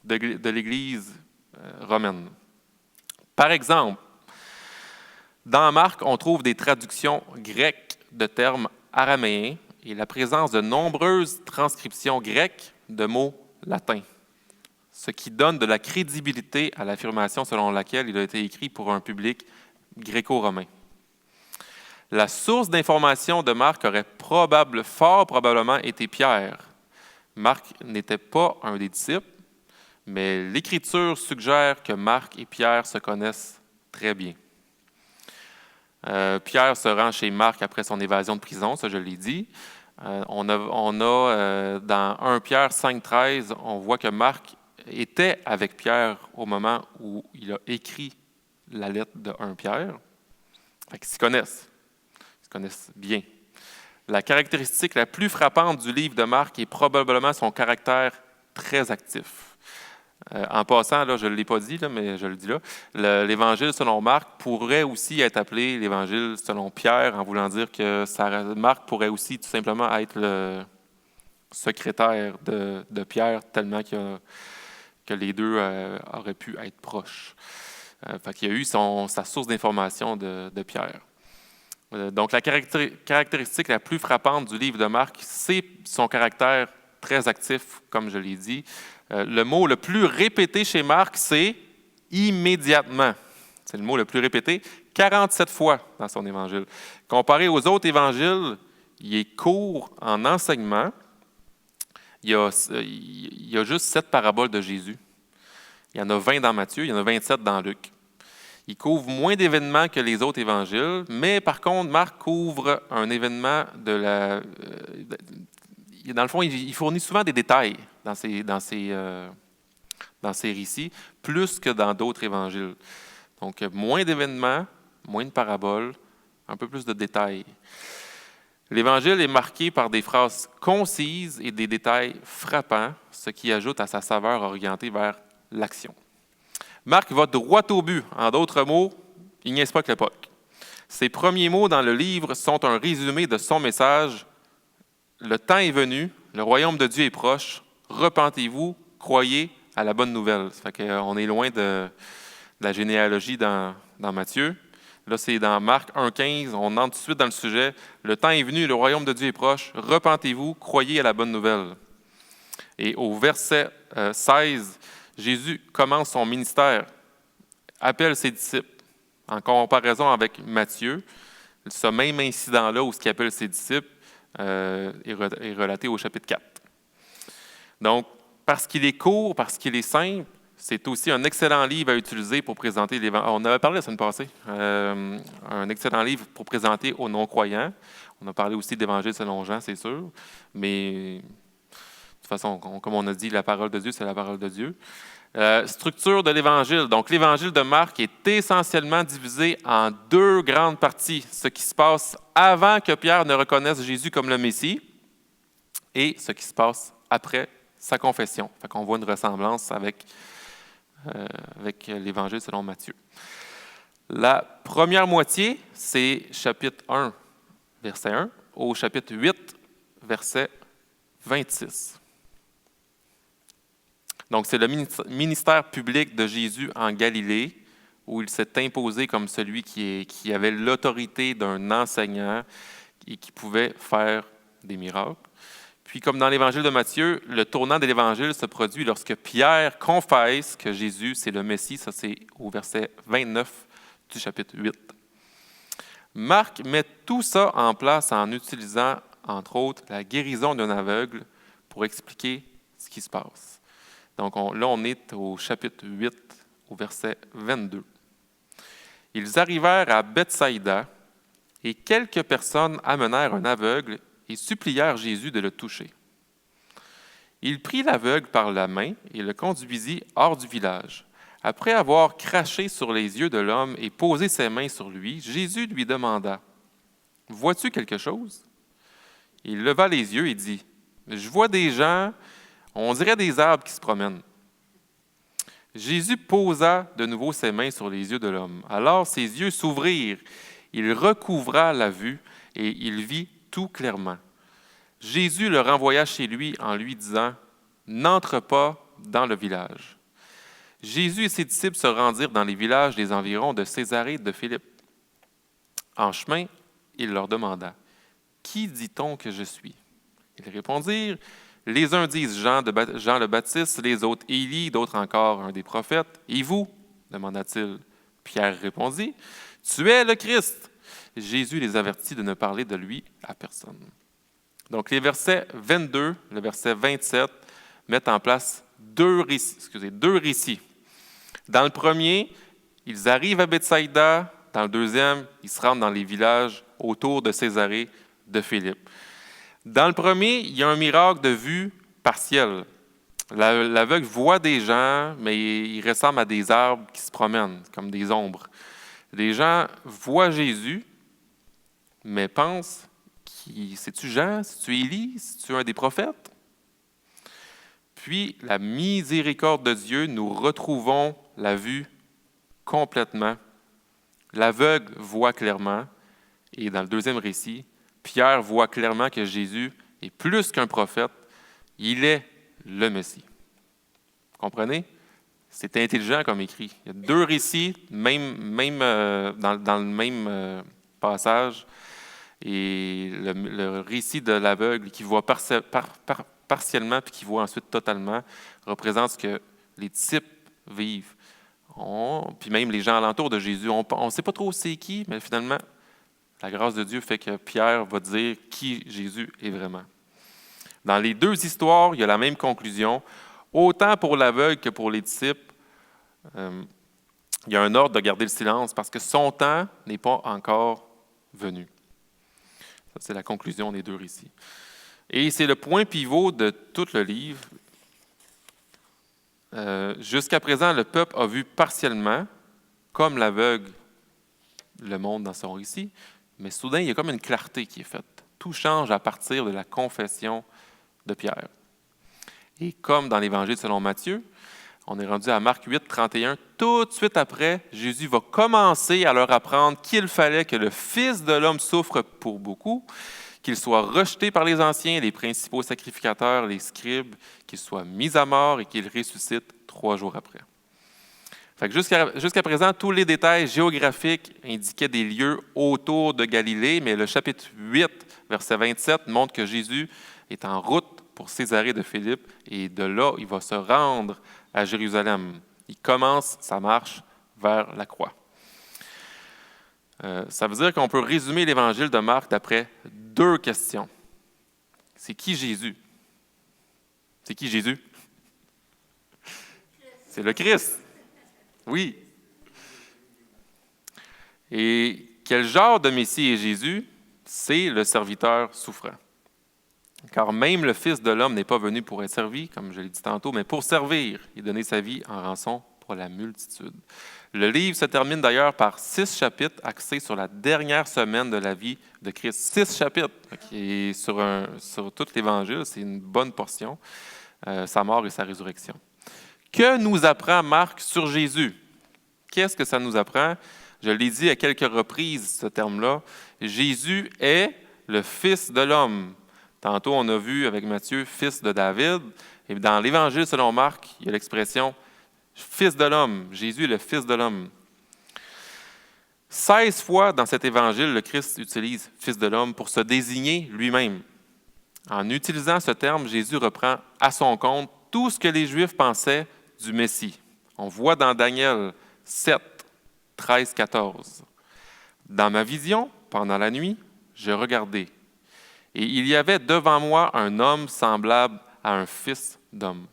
de l'Église romaine. Par exemple, dans Marc, on trouve des traductions grecques de termes araméens et la présence de nombreuses transcriptions grecques de mots latins, ce qui donne de la crédibilité à l'affirmation selon laquelle il a été écrit pour un public gréco-romain. La source d'information de Marc aurait fort probablement été Pierre. Marc n'était pas un des disciples, mais l'Écriture suggère que Marc et Pierre se connaissent très bien. Pierre se rend chez Marc après son évasion de prison, ça je l'ai dit. On a dans 1 Pierre 5, 13, on voit que Marc était avec Pierre au moment où il a écrit la lettre de 1 Pierre. Fait qu'ils se connaissent. Ils se connaissent bien. La caractéristique la plus frappante du livre de Marc est probablement son caractère très actif. En passant, là, je ne l'ai pas dit, là, mais je le dis là, l'Évangile selon Marc pourrait aussi être appelé l'Évangile selon Pierre, en voulant dire que Marc pourrait aussi tout simplement être le secrétaire de Pierre, tellement que les deux auraient pu être proches. Fait qu'il y a eu sa source d'information de Pierre. Donc, la caractéristique la plus frappante du livre de Marc, c'est son caractère très actif, comme je l'ai dit. Le mot le plus répété chez Marc, c'est « immédiatement ». C'est le mot le plus répété, 47 fois dans son évangile. Comparé aux autres évangiles, il est court en enseignement. Il y a juste 7 paraboles de Jésus. Il y en a 20 dans Matthieu, il y en a 27 dans Luc. Il couvre moins d'événements que les autres évangiles, mais par contre, Marc couvre un événement dans le fond, il fournit souvent des détails dans ses récits, plus que dans d'autres évangiles. Donc, moins d'événements, moins de paraboles, un peu plus de détails. L'Évangile est marqué par des phrases concises et des détails frappants, ce qui ajoute à sa saveur orientée vers l'action. Marc va droit au but. En d'autres mots, il niaise pas que l'époque. Ses premiers mots dans le livre sont un résumé de son message. Le temps est venu, le royaume de Dieu est proche, repentez-vous, croyez à la bonne nouvelle. Ça fait qu'on est loin de la généalogie dans Matthieu. Là, c'est dans Marc 1,15, on entre tout de suite dans le sujet. Le temps est venu, le royaume de Dieu est proche, repentez-vous, croyez à la bonne nouvelle. Et au verset 16, Jésus commence son ministère, appelle ses disciples. En comparaison avec Matthieu, ce même incident-là où ce qu'il appelle ses disciples est relaté au chapitre 4. Donc, parce qu'il est court, parce qu'il est simple, c'est aussi un excellent livre à utiliser pour présenter l'Évangile. On avait parlé la semaine passée, un excellent livre pour présenter aux non-croyants. On a parlé aussi d'Évangile selon Jean, c'est sûr, mais de toute façon, comme on a dit, la parole de Dieu, c'est la parole de Dieu. Structure de l'Évangile. Donc, l'Évangile de Marc est essentiellement divisé en 2 grandes parties. Ce qui se passe avant que Pierre ne reconnaisse Jésus comme le Messie et ce qui se passe après sa confession. Fait qu'on voit une ressemblance avec l'Évangile selon Matthieu. La première moitié, c'est chapitre 1, verset 1, au chapitre 8, verset 26. Donc, c'est le ministère public de Jésus en Galilée, où il s'est imposé comme celui qui avait l'autorité d'un enseignant et qui pouvait faire des miracles. Puis, comme dans l'Évangile de Matthieu, le tournant de l'Évangile se produit lorsque Pierre confesse que Jésus, c'est le Messie. Ça, c'est au verset 29 du chapitre 8. Marc met tout ça en place en utilisant, entre autres, la guérison d'un aveugle pour expliquer ce qui se passe. Donc, on est au chapitre 8, au verset 22. Ils arrivèrent à Bethsaïda, et quelques personnes amenèrent un aveugle et supplièrent Jésus de le toucher. Il prit l'aveugle par la main et le conduisit hors du village. Après avoir craché sur les yeux de l'homme et posé ses mains sur lui, Jésus lui demanda, « Vois-tu quelque chose? » Il leva les yeux et dit, « Je vois des gens, on dirait des arbres qui se promènent. » Jésus posa de nouveau ses mains sur les yeux de l'homme. Alors ses yeux s'ouvrirent, il recouvra la vue et il vit tout clairement. Jésus le renvoya chez lui en lui disant, « N'entre pas dans le village. » Jésus et ses disciples se rendirent dans les villages des environs de Césarée de Philippe. En chemin, il leur demanda, « Qui dit-on que je suis? » Ils répondirent, « Les uns disent Jean le Baptiste, les autres Élie, d'autres encore un des prophètes. Et vous? » demanda-t-il. Pierre répondit, « Tu es le Christ. » Jésus les avertit de ne parler de lui à personne. Donc, les versets 22, le verset 27 mettent en place deux récits. Dans le premier, ils arrivent à Bethsaïda. Dans le deuxième, ils se rendent dans les villages autour de Césarée de Philippe. Dans le premier, il y a un miracle de vue partielle. L'aveugle voit des gens, mais il ressemble à des arbres qui se promènent, comme des ombres. Les gens voient Jésus, mais pensent, c'est-tu Jean, c'est-tu Élie, c'est-tu un des prophètes? Puis, la miséricorde de Dieu, nous retrouvons la vue complètement. L'aveugle voit clairement. Et dans le deuxième récit, Pierre voit clairement que Jésus est plus qu'un prophète. Il est le Messie. Comprenez? C'est intelligent comme écrit. Il y a deux récits, même dans le même passage. Et le récit de l'aveugle qui voit partiellement puis qui voit ensuite totalement représente ce que les disciples vivent. Puis même les gens alentour de Jésus, on ne sait pas trop c'est qui, mais finalement, la grâce de Dieu fait que Pierre va dire qui Jésus est vraiment. Dans les deux histoires, il y a la même conclusion. Autant pour l'aveugle que pour les disciples, il y a un ordre de garder le silence parce que son temps n'est pas encore venu. Ça, c'est la conclusion des deux récits. Et c'est le point pivot de tout le livre. Jusqu'à présent, le peuple a vu partiellement, comme l'aveugle le monde dans son récit, mais soudain, il y a comme une clarté qui est faite. Tout change à partir de la confession de Pierre. Et comme dans l'Évangile selon Matthieu, on est rendu à Marc 8, 31, tout de suite après, Jésus va commencer à leur apprendre qu'il fallait que le Fils de l'homme souffre pour beaucoup, qu'il soit rejeté par les anciens, les principaux sacrificateurs, les scribes, qu'il soit mis à mort et qu'il ressuscite 3 jours après. Fait que jusqu'à présent, tous les détails géographiques indiquaient des lieux autour de Galilée, mais le chapitre 8, verset 27, montre que Jésus est en route pour Césarée de Philippe, et de là, il va se rendre à Jérusalem. Il commence sa marche vers la croix. Ça veut dire qu'on peut résumer l'Évangile de Marc d'après 2 questions. C'est qui Jésus? C'est qui Jésus? C'est le Christ. Oui. Et quel genre de Messie est Jésus? C'est le serviteur souffrant. Car même le Fils de l'homme n'est pas venu pour être servi, comme je l'ai dit tantôt, mais pour servir et donner sa vie en rançon pour la multitude. Le livre se termine d'ailleurs par 6 chapitres axés sur la dernière semaine de la vie de Christ. 6 chapitres, qui est sur tout l'Évangile, c'est une bonne portion, sa mort et sa résurrection. Que nous apprend Marc sur Jésus? Qu'est-ce que ça nous apprend? Je l'ai dit à quelques reprises, ce terme-là. Jésus est le Fils de l'homme. Tantôt, on a vu avec Matthieu, fils de David. Et dans l'Évangile selon Marc, il y a l'expression Fils de l'homme. Jésus est le Fils de l'homme. 16 fois dans cet Évangile, le Christ utilise Fils de l'homme pour se désigner lui-même. En utilisant ce terme, Jésus reprend à son compte tout ce que les Juifs pensaient du Messie. On voit dans Daniel 7, 13, 14. « Dans ma vision, pendant la nuit, je regardais. Et il y avait devant moi un homme semblable à un fils d'homme,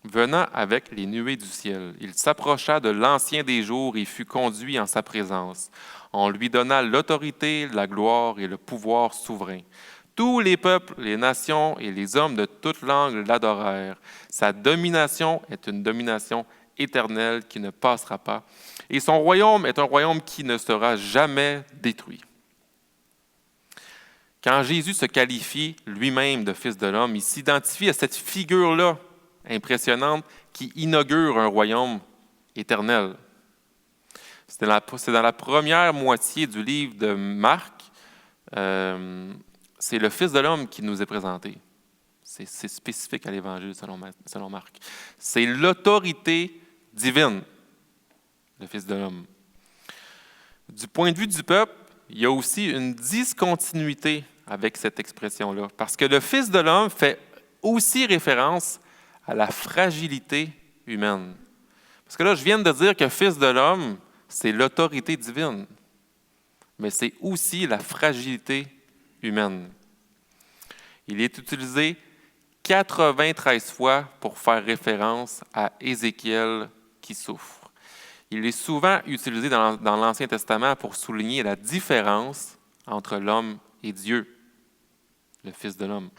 venant avec les nuées du ciel. Il s'approcha de l'Ancien des jours et fut conduit en sa présence. On lui donna l'autorité, la gloire et le pouvoir souverain. Tous les peuples, les nations et les hommes de toute langue l'adorèrent. Sa domination est une domination éternelle qui ne passera pas. Et son royaume est un royaume qui ne sera jamais détruit. » Quand Jésus se qualifie lui-même de Fils de l'homme, il s'identifie à cette figure-là impressionnante qui inaugure un royaume éternel. C'est dans la première moitié du livre de Marc, c'est le Fils de l'homme qui nous est présenté. C'est spécifique à l'Évangile selon Marc. C'est l'autorité divine, le Fils de l'homme. Du point de vue du peuple, il y a aussi une discontinuité avec cette expression-là, parce que le Fils de l'homme fait aussi référence à la fragilité humaine. Parce que là, je viens de dire que Fils de l'homme, c'est l'autorité divine, mais c'est aussi la fragilité humaine. Il est utilisé 93 fois pour faire référence à Ézéchiel qui souffre. Il est souvent utilisé dans l'Ancien Testament pour souligner la différence entre l'homme et Dieu, le Fils de l'homme.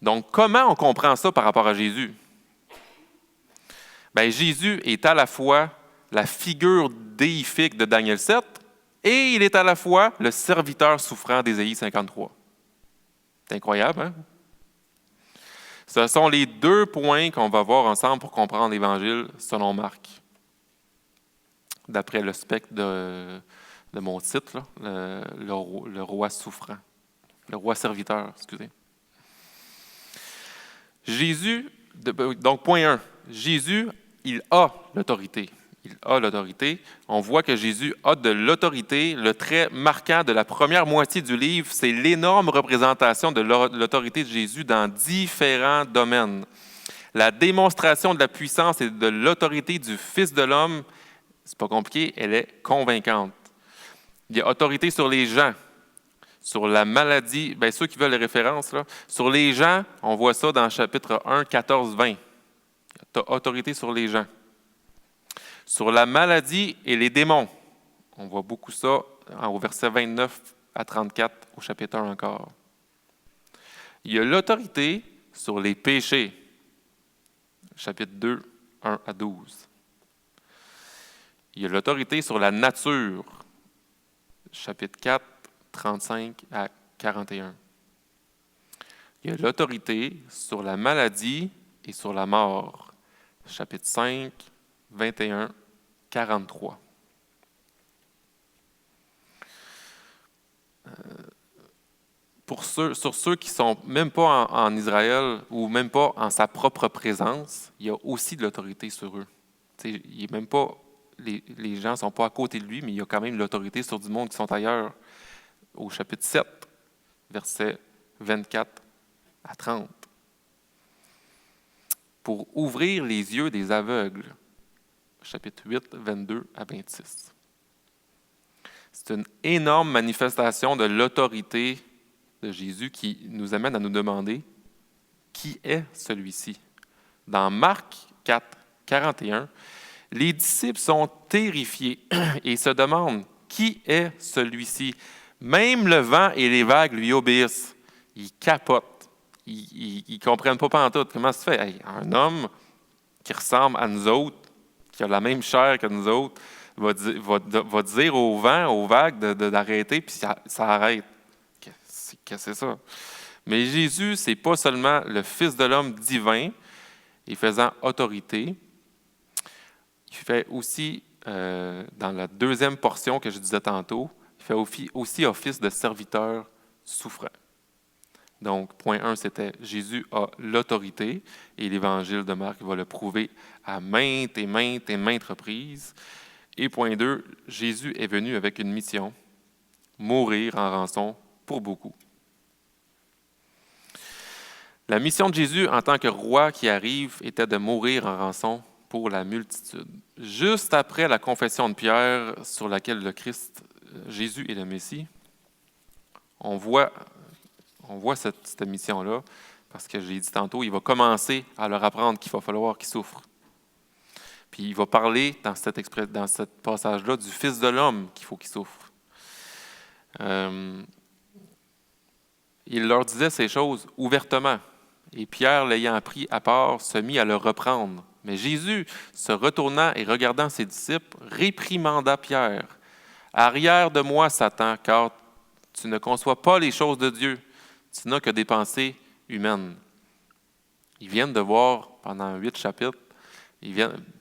Donc, comment on comprend ça par rapport à Jésus? Bien, Jésus est à la fois la figure déifique de Daniel 7 et il est à la fois le serviteur souffrant d'Ésaïe 53. C'est incroyable, hein? Ce sont les deux points qu'on va voir ensemble pour comprendre l'Évangile selon Marc. D'après le spectre de mon titre, là, le roi souffrant, le roi serviteur, excusez. Jésus, donc point 1, Jésus, il a l'autorité. Il a l'autorité. On voit que Jésus a de l'autorité. Le trait marquant de la première moitié du livre, c'est l'énorme représentation de l'autorité de Jésus dans différents domaines. La démonstration de la puissance et de l'autorité du Fils de l'homme, c'est pas compliqué, elle est convaincante. Il y a autorité sur les gens, sur la maladie, bien ceux qui veulent les références, là, sur les gens, on voit ça dans chapitre 1, 14, 20. Tu as autorité sur les gens. Sur la maladie et les démons, on voit beaucoup ça au verset 29 à 34, au chapitre 1 encore. Il y a l'autorité sur les péchés, chapitre 2, 1 à 12. Il y a l'autorité sur la nature, chapitre 4, 35 à 41. Il y a l'autorité sur la maladie et sur la mort, chapitre 5, 21, 43. Sur ceux qui ne sont même pas en Israël ou même pas en sa propre présence, il y a aussi de l'autorité sur eux. Il est même pas, les gens ne sont pas à côté de lui, mais il y a quand même l'autorité sur du monde qui sont ailleurs. Au chapitre 7, versets 24 à 30. Pour ouvrir les yeux des aveugles, chapitre 8, 22 à 26. C'est une énorme manifestation de l'autorité de Jésus qui nous amène à nous demander qui est celui-ci. Dans Marc 4, 41, les disciples sont terrifiés et se demandent qui est celui-ci. Même le vent et les vagues lui obéissent. Ils capotent. Ils ne comprennent pas pantoute. Comment ça se fait? Hey, un homme qui ressemble à nous autres, qui a la même chair que nous autres, va dire au vent, aux vagues d'arrêter, puis ça arrête. Qu'est-ce que c'est ça? Mais Jésus, ce n'est pas seulement le Fils de l'homme divin et faisant autorité. Il fait aussi, dans la deuxième portion que je disais tantôt, il fait aussi office de serviteur souffrant. Donc, point 1, c'était Jésus a l'autorité et l'Évangile de Marc va le prouver à maintes et maintes et maintes reprises. Et point 2, Jésus est venu avec une mission, mourir en rançon pour beaucoup. La mission de Jésus en tant que roi qui arrive était de mourir en rançon pour la multitude. Juste après la confession de Pierre sur laquelle le Christ, Jésus est le Messie, on voit cette mission-là, parce que j'ai dit tantôt, il va commencer à leur apprendre qu'il va falloir qu'ils souffrent. Puis il va parler dans ce passage-là du Fils de l'homme qu'il faut qu'il souffre. Il leur disait ces choses ouvertement. Et Pierre, l'ayant pris à part, se mit à le reprendre. Mais Jésus, se retournant et regardant ses disciples, réprimanda Pierre. « Arrière de moi, Satan, car tu ne conçois pas les choses de Dieu. Tu n'as que des pensées humaines. » Ils viennent de voir pendant 8 chapitres,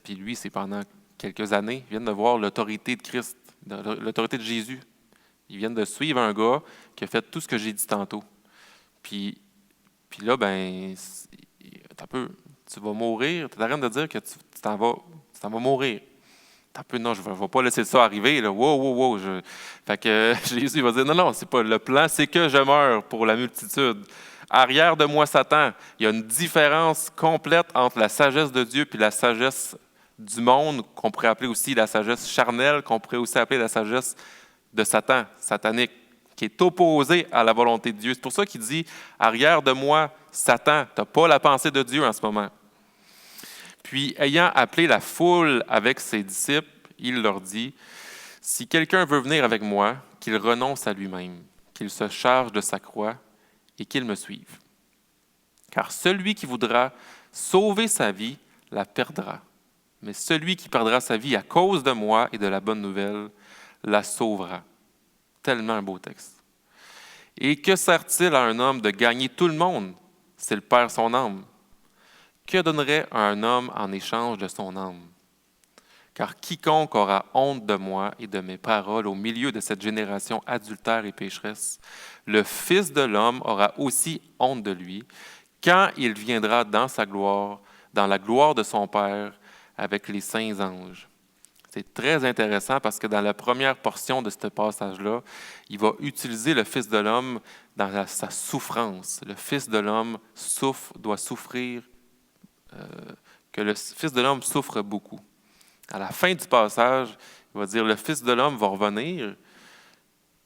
puis lui, c'est pendant quelques années, ils viennent de voir l'autorité de Christ, l'autorité de Jésus. Ils viennent de suivre un gars qui a fait tout ce que j'ai dit tantôt. Puis là, tu vas mourir. Tu es en train de dire que tu t'en vas mourir. Non, je ne vais pas laisser ça arriver. Là. Wow. Fait que Jésus va dire, non, c'est pas le plan, c'est que je meurs pour la multitude. Arrière de moi, Satan. Il y a une différence complète entre la sagesse de Dieu et la sagesse du monde, qu'on pourrait appeler aussi la sagesse charnelle, qu'on pourrait aussi appeler la sagesse de Satan, satanique, qui est opposée à la volonté de Dieu. C'est pour ça qu'il dit, arrière de moi, Satan. Tu n'as pas la pensée de Dieu en ce moment. Puis, ayant appelé la foule avec ses disciples, il leur dit, « Si quelqu'un veut venir avec moi, qu'il renonce à lui-même, qu'il se charge de sa croix et qu'il me suive. Car celui qui voudra sauver sa vie la perdra. Mais celui qui perdra sa vie à cause de moi et de la bonne nouvelle la sauvera. » Tellement un beau texte. « Et que sert-il à un homme de gagner tout le monde s'il perd son âme? Que donnerait un homme en échange de son âme? Car quiconque aura honte de moi et de mes paroles au milieu de cette génération adultère et pécheresse, le Fils de l'homme aura aussi honte de lui, quand il viendra dans sa gloire, dans la gloire de son Père, avec les saints anges. C'est très intéressant parce que dans la première portion de ce passage-là, il va utiliser le Fils de l'homme dans sa souffrance. Le Fils de l'homme doit souffrir, que le Fils de l'homme souffre beaucoup. À la fin du passage, il va dire, le Fils de l'homme va revenir,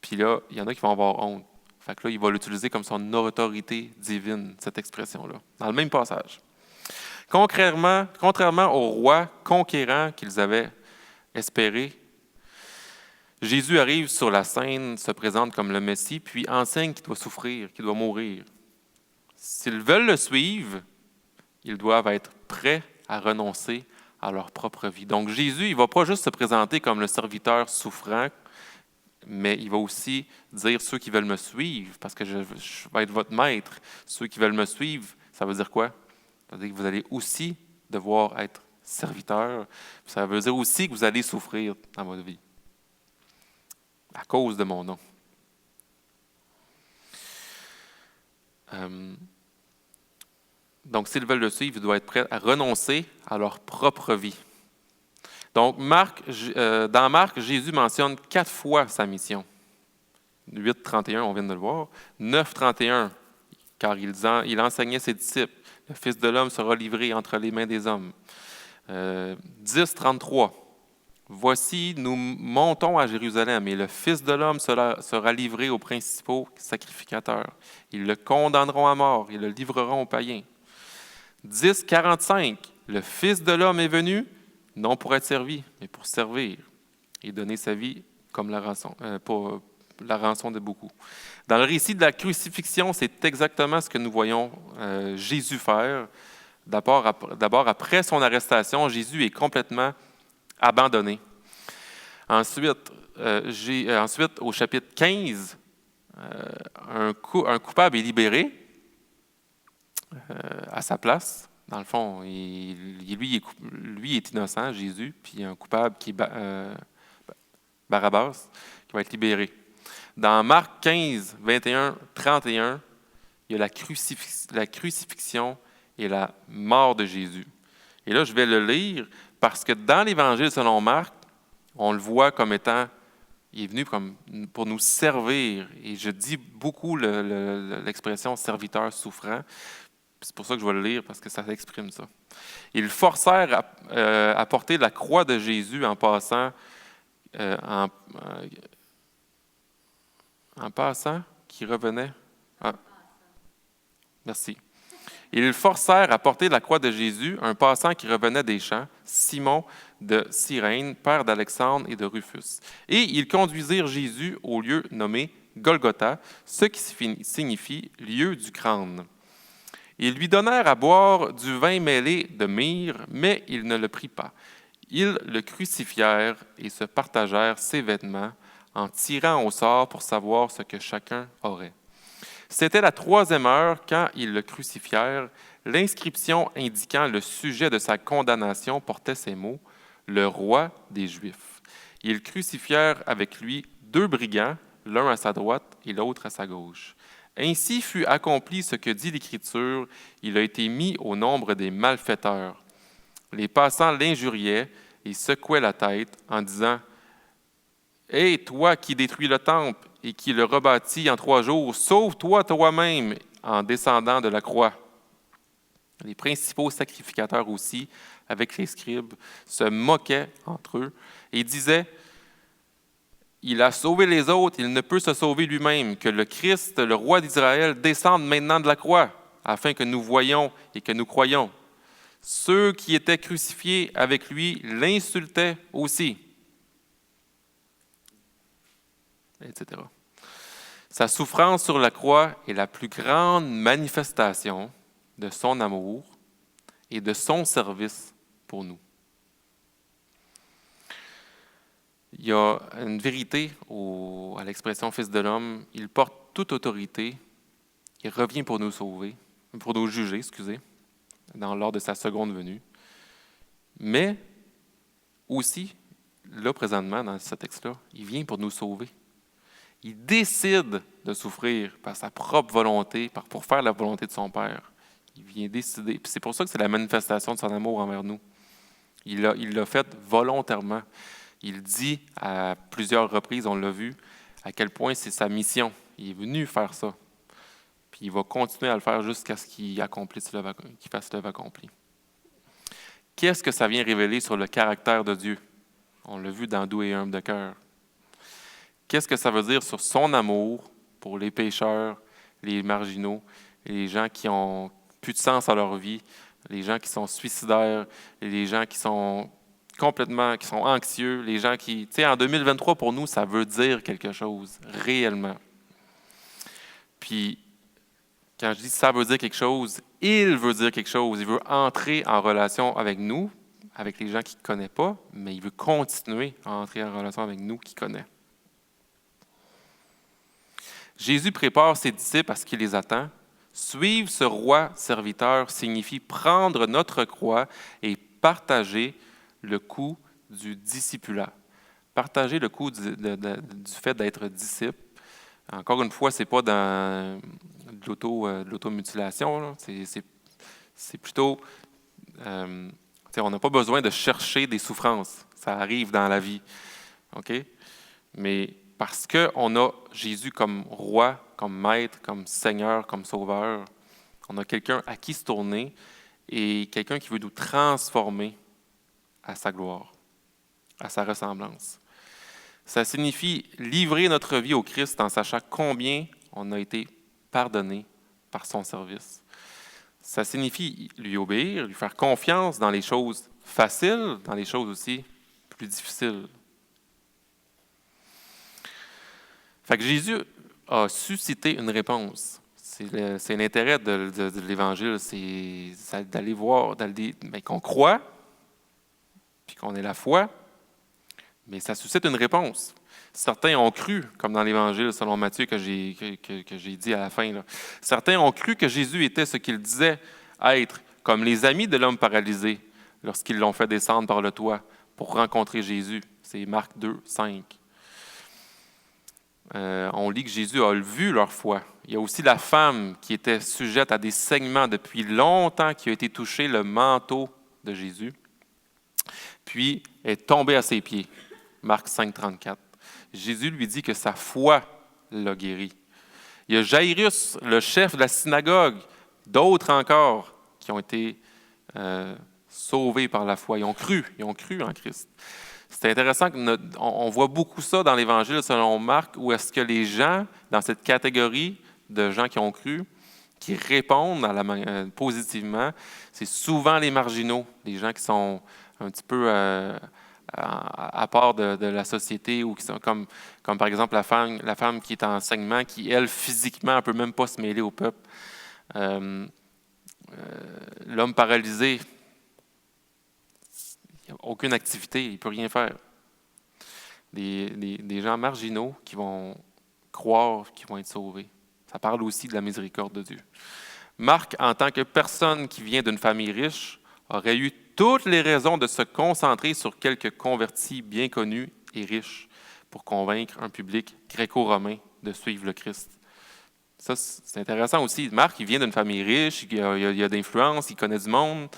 puis là, il y en a qui vont avoir honte. Fait que là, il va l'utiliser comme son autorité divine, cette expression-là, dans le même passage. Contrairement au roi conquérant qu'ils avaient espéré, Jésus arrive sur la scène, se présente comme le Messie, puis enseigne qu'il doit souffrir, qu'il doit mourir. S'ils veulent le suivre, ils doivent être prêts à renoncer à leur propre vie. Donc Jésus, il ne va pas juste se présenter comme le serviteur souffrant, mais il va aussi dire ceux qui veulent me suivre, parce que je vais être votre maître. Ceux qui veulent me suivre, ça veut dire quoi? Ça veut dire que vous allez aussi devoir être serviteur. Ça veut dire aussi que vous allez souffrir dans votre vie à cause de mon nom. Donc, s'ils veulent le suivre, ils doivent être prêts à renoncer à leur propre vie. Donc, dans Marc, Jésus mentionne 4 fois sa mission. 8,31, on vient de le voir. 9,31, car il enseignait ses disciples. Le Fils de l'homme sera livré entre les mains des hommes. 10,33, voici, nous montons à Jérusalem, et le Fils de l'homme sera livré aux principaux sacrificateurs. Ils le condamneront à mort, ils le livreront aux païens. 10,45, le Fils de l'homme est venu, non pour être servi, mais pour servir et donner sa vie comme la rançon, pour la rançon de beaucoup. Dans le récit de la crucifixion, c'est exactement ce que nous voyons Jésus faire. D'abord, après son arrestation, Jésus est complètement abandonné. Ensuite, au chapitre 15, un coupable est libéré à sa place. Dans le fond, lui est innocent, Jésus, puis il y a un coupable qui est Barabbas, qui va être libéré. Dans Marc 15, 21, 31, il y a la crucifixion et la mort de Jésus. Et là, je vais le lire parce que dans l'Évangile selon Marc, on le voit comme étant, il est venu comme pour nous servir. Et je dis beaucoup l'expression serviteur souffrant. C'est pour ça que je vais le lire, parce que ça exprime ça. Ils forcèrent à porter la croix de Jésus en passant, qui revenait. Ah, merci. Ils forcèrent à porter la croix de Jésus un passant qui revenait des champs, Simon de Cyrène, père d'Alexandre et de Rufus. Et ils conduisirent Jésus au lieu nommé Golgotha, ce qui signifie lieu du crâne. Ils lui donnèrent à boire du vin mêlé de myrrhe, mais il ne le prit pas. Ils le crucifièrent et se partagèrent ses vêtements en tirant au sort pour savoir ce que chacun aurait. C'était la 3e heure quand ils le crucifièrent. L'inscription indiquant le sujet de sa condamnation portait ces mots, « Le roi des Juifs ». Ils crucifièrent avec lui 2 brigands, l'un à sa droite et l'autre à sa gauche. Ainsi fut accompli ce que dit l'Écriture, il a été mis au nombre des malfaiteurs. Les passants l'injuriaient et secouaient la tête en disant « Hé, toi qui détruis le temple et qui le rebâtis en 3 jours, sauve-toi toi-même en descendant de la croix. » Les principaux sacrificateurs aussi, avec les scribes, se moquaient entre eux et disaient « Il a sauvé les autres, il ne peut se sauver lui-même, que le Christ, le roi d'Israël, descende maintenant de la croix, afin que nous voyions et que nous croyions. » Ceux qui étaient crucifiés avec lui l'insultaient aussi, etc. Sa souffrance sur la croix est la plus grande manifestation de son amour et de son service pour nous. Il y a une vérité à l'expression « Fils de l'homme ». Il porte toute autorité. Il revient pour nous sauver, pour nous juger, excusez. lors de sa seconde venue. Mais aussi, là, présentement, dans ce texte-là, il vient pour nous sauver. Il décide de souffrir par sa propre volonté, pour faire la volonté de son Père. Il vient décider. Puis c'est pour ça que c'est la manifestation de son amour envers nous. Il l'a fait volontairement. Il dit à plusieurs reprises, on l'a vu, à quel point c'est sa mission. Il est venu faire ça. Puis il va continuer à le faire jusqu'à ce qu'il fasse l'œuvre accomplie. Qu'est-ce que ça vient révéler sur le caractère de Dieu? On l'a vu dans Doux et humble de cœur. Qu'est-ce que ça veut dire sur son amour pour les pécheurs, les marginaux, les gens qui ont plus de sens à leur vie, les gens qui sont suicidaires, les gens qui sont qui sont anxieux, les gens qui, tu sais, en 2023, pour nous, ça veut dire quelque chose, réellement. Puis, quand je dis ça veut dire quelque chose, il veut dire quelque chose. Il veut entrer en relation avec nous, avec les gens qu'il ne connaît pas, mais il veut continuer à entrer en relation avec nous qui connaît. Jésus prépare ses disciples à ce qu'il les attend. Suivre ce roi serviteur signifie prendre notre croix et partager le coût du discipulat. Partager le coût du fait d'être disciple. Encore une fois, ce n'est pas dans de l'automutilation. C'est plutôt... on n'a pas besoin de chercher des souffrances. Ça arrive dans la vie. OK? Mais parce qu'on a Jésus comme roi, comme maître, comme Seigneur, comme sauveur, on a quelqu'un à qui se tourner et quelqu'un qui veut nous transformer à sa gloire, à sa ressemblance. Ça signifie livrer notre vie au Christ en sachant combien on a été pardonné par son service. Ça signifie lui obéir, lui faire confiance dans les choses faciles, dans les choses aussi plus difficiles. Fait que Jésus a suscité une réponse. C'est l'intérêt de l'Évangile, c'est d'aller voir, qu'on croit, puis qu'on ait la foi, mais ça suscite une réponse. Certains ont cru, comme dans l'Évangile selon Matthieu que j'ai dit à la fin, là. Certains ont cru que Jésus était ce qu'il disait être, comme les amis de l'homme paralysé, lorsqu'ils l'ont fait descendre par le toit pour rencontrer Jésus. C'est Marc 2, 5. On lit que Jésus a vu leur foi. Il y a aussi la femme qui était sujette à des saignements depuis longtemps, qui a été touchée le manteau de Jésus, puis est tombée à ses pieds. Marc 5, 34. Jésus lui dit que sa foi l'a guéri. Il y a Jairus, le chef de la synagogue, d'autres encore qui ont été sauvés par la foi. Ils ont cru en Christ. C'est intéressant qu'on voit beaucoup ça dans l'Évangile selon Marc, où est-ce que les gens, dans cette catégorie de gens qui ont cru, qui répondent positivement, c'est souvent les marginaux, les gens qui sont un petit peu à part de la société, ou qui sont comme par exemple la femme qui est en enseignement, qui, elle, physiquement, ne peut même pas se mêler au peuple. L'homme paralysé, il n'y a aucune activité, il ne peut rien faire. Des gens marginaux qui vont croire qu'ils vont être sauvés. Ça parle aussi de la miséricorde de Dieu. Marc, en tant que personne qui vient d'une famille riche, aurait eu toutes les raisons de se concentrer sur quelques convertis bien connus et riches pour convaincre un public gréco-romain de suivre le Christ. Ça, c'est intéressant aussi. Marc, il vient d'une famille riche, il a d'influence, il connaît du monde.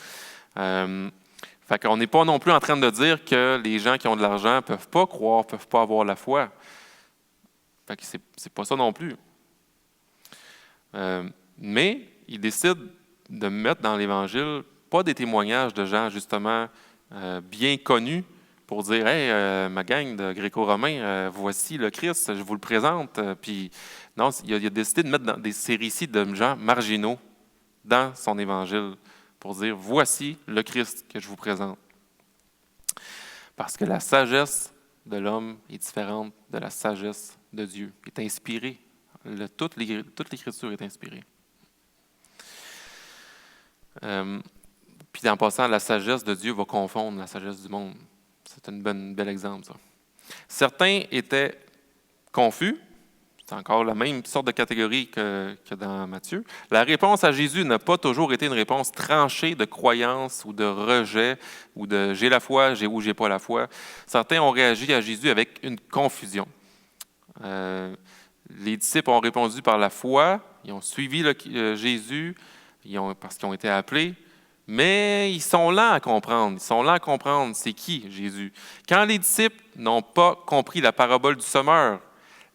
Fait qu'on n'est pas non plus en train de dire que les gens qui ont de l'argent ne peuvent pas croire, ne peuvent pas avoir la foi. Fait que c'est pas ça non plus. Mais il décide de mettre dans l'Évangile pas des témoignages de gens justement bien connus pour dire « Hey, ma gang de gréco-romains, voici le Christ, je vous le présente. » Puis non, il a décidé de mettre ces récits de gens marginaux dans son Évangile pour dire « Voici le Christ que je vous présente. » Parce que la sagesse de l'homme est différente de la sagesse de Dieu, est inspirée. Toute l'Écriture est inspirée. Puis en passant, la sagesse de Dieu va confondre la sagesse du monde. C'est un bel exemple, ça. Certains étaient confus, c'est encore la même sorte de catégorie que dans Matthieu. La réponse à Jésus n'a pas toujours été une réponse tranchée de croyance ou de rejet ou de j'ai la foi ou j'ai pas la foi. Certains ont réagi à Jésus avec une confusion. Les disciples ont répondu par la foi, ils ont suivi Jésus parce qu'ils ont été appelés, mais ils sont lents à comprendre. Ils sont lents à comprendre c'est qui Jésus. Quand les disciples n'ont pas compris la parabole du semeur,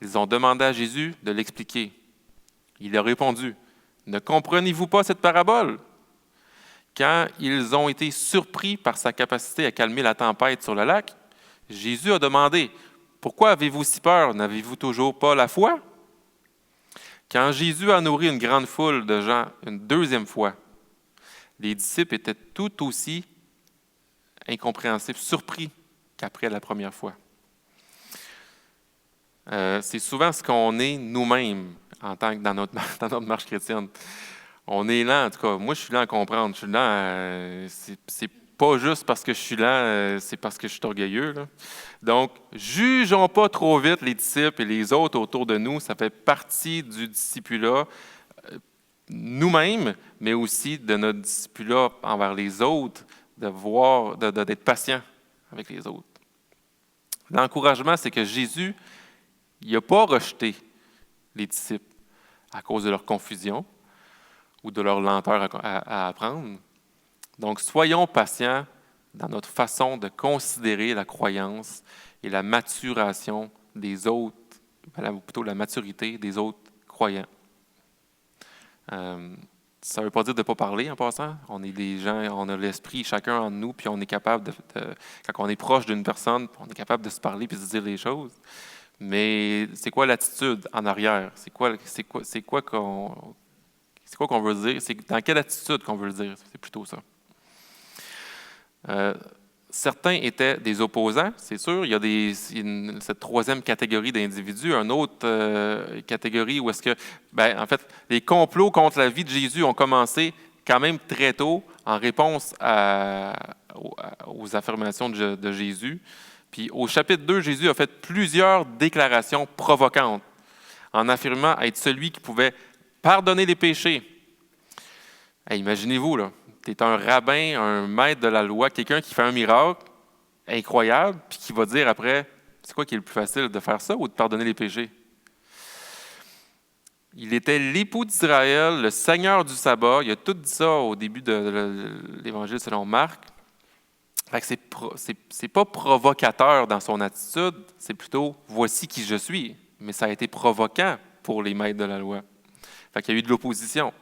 ils ont demandé à Jésus de l'expliquer. Il a répondu, « Ne comprenez-vous pas cette parabole? » Quand ils ont été surpris par sa capacité à calmer la tempête sur le lac, Jésus a demandé, « Pourquoi avez-vous si peur? N'avez-vous toujours pas la foi? » Quand Jésus a nourri une grande foule de gens une deuxième fois, les disciples étaient tout aussi incompréhensifs, surpris qu'après la première fois. C'est souvent ce qu'on est nous-mêmes en tant que dans notre marche chrétienne. On est lent, en tout cas. Moi, je suis lent à comprendre. Je suis lent. C'est pas juste parce que je suis lent, c'est parce que je suis orgueilleux, là. Donc, jugeons pas trop vite les disciples et les autres autour de nous. Ça fait partie du discipulat nous-mêmes, mais aussi de notre discipulat envers les autres, d'être patient avec les autres. L'encouragement, c'est que Jésus, il n'a pas rejeté les disciples à cause de leur confusion ou de leur lenteur à apprendre. Donc, soyons patients dans notre façon de considérer la croyance et la maturation des autres, ou plutôt la maturité des autres croyants. Ça ne veut pas dire de ne pas parler en passant. On est des gens, on a l'esprit chacun en nous, puis on est capable quand on est proche d'une personne, on est capable de se parler puis de se dire les choses. Mais c'est quoi l'attitude en arrière? C'est quoi qu'on veut dire? C'est dans quelle attitude qu'on veut le dire? C'est plutôt ça. Certains étaient des opposants, c'est sûr. Il y a cette troisième catégorie d'individus, une autre catégorie où est-ce que, en fait, les complots contre la vie de Jésus ont commencé quand même très tôt en réponse aux affirmations de Jésus. Puis au chapitre 2, Jésus a fait plusieurs déclarations provocantes en affirmant être celui qui pouvait pardonner les péchés. Hey, imaginez-vous, là. Tu es un rabbin, un maître de la loi, quelqu'un qui fait un miracle incroyable, puis qui va dire après, c'est quoi qui est le plus facile, de faire ça ou de pardonner les péchés? Il était l'époux d'Israël, le Seigneur du sabbat. Il a tout dit ça au début de l'Évangile selon Marc. Fait que c'est pas provocateur dans son attitude, c'est plutôt « voici qui je suis ». Mais ça a été provoquant pour les maîtres de la loi. Fait qu'il y a eu de l'opposition.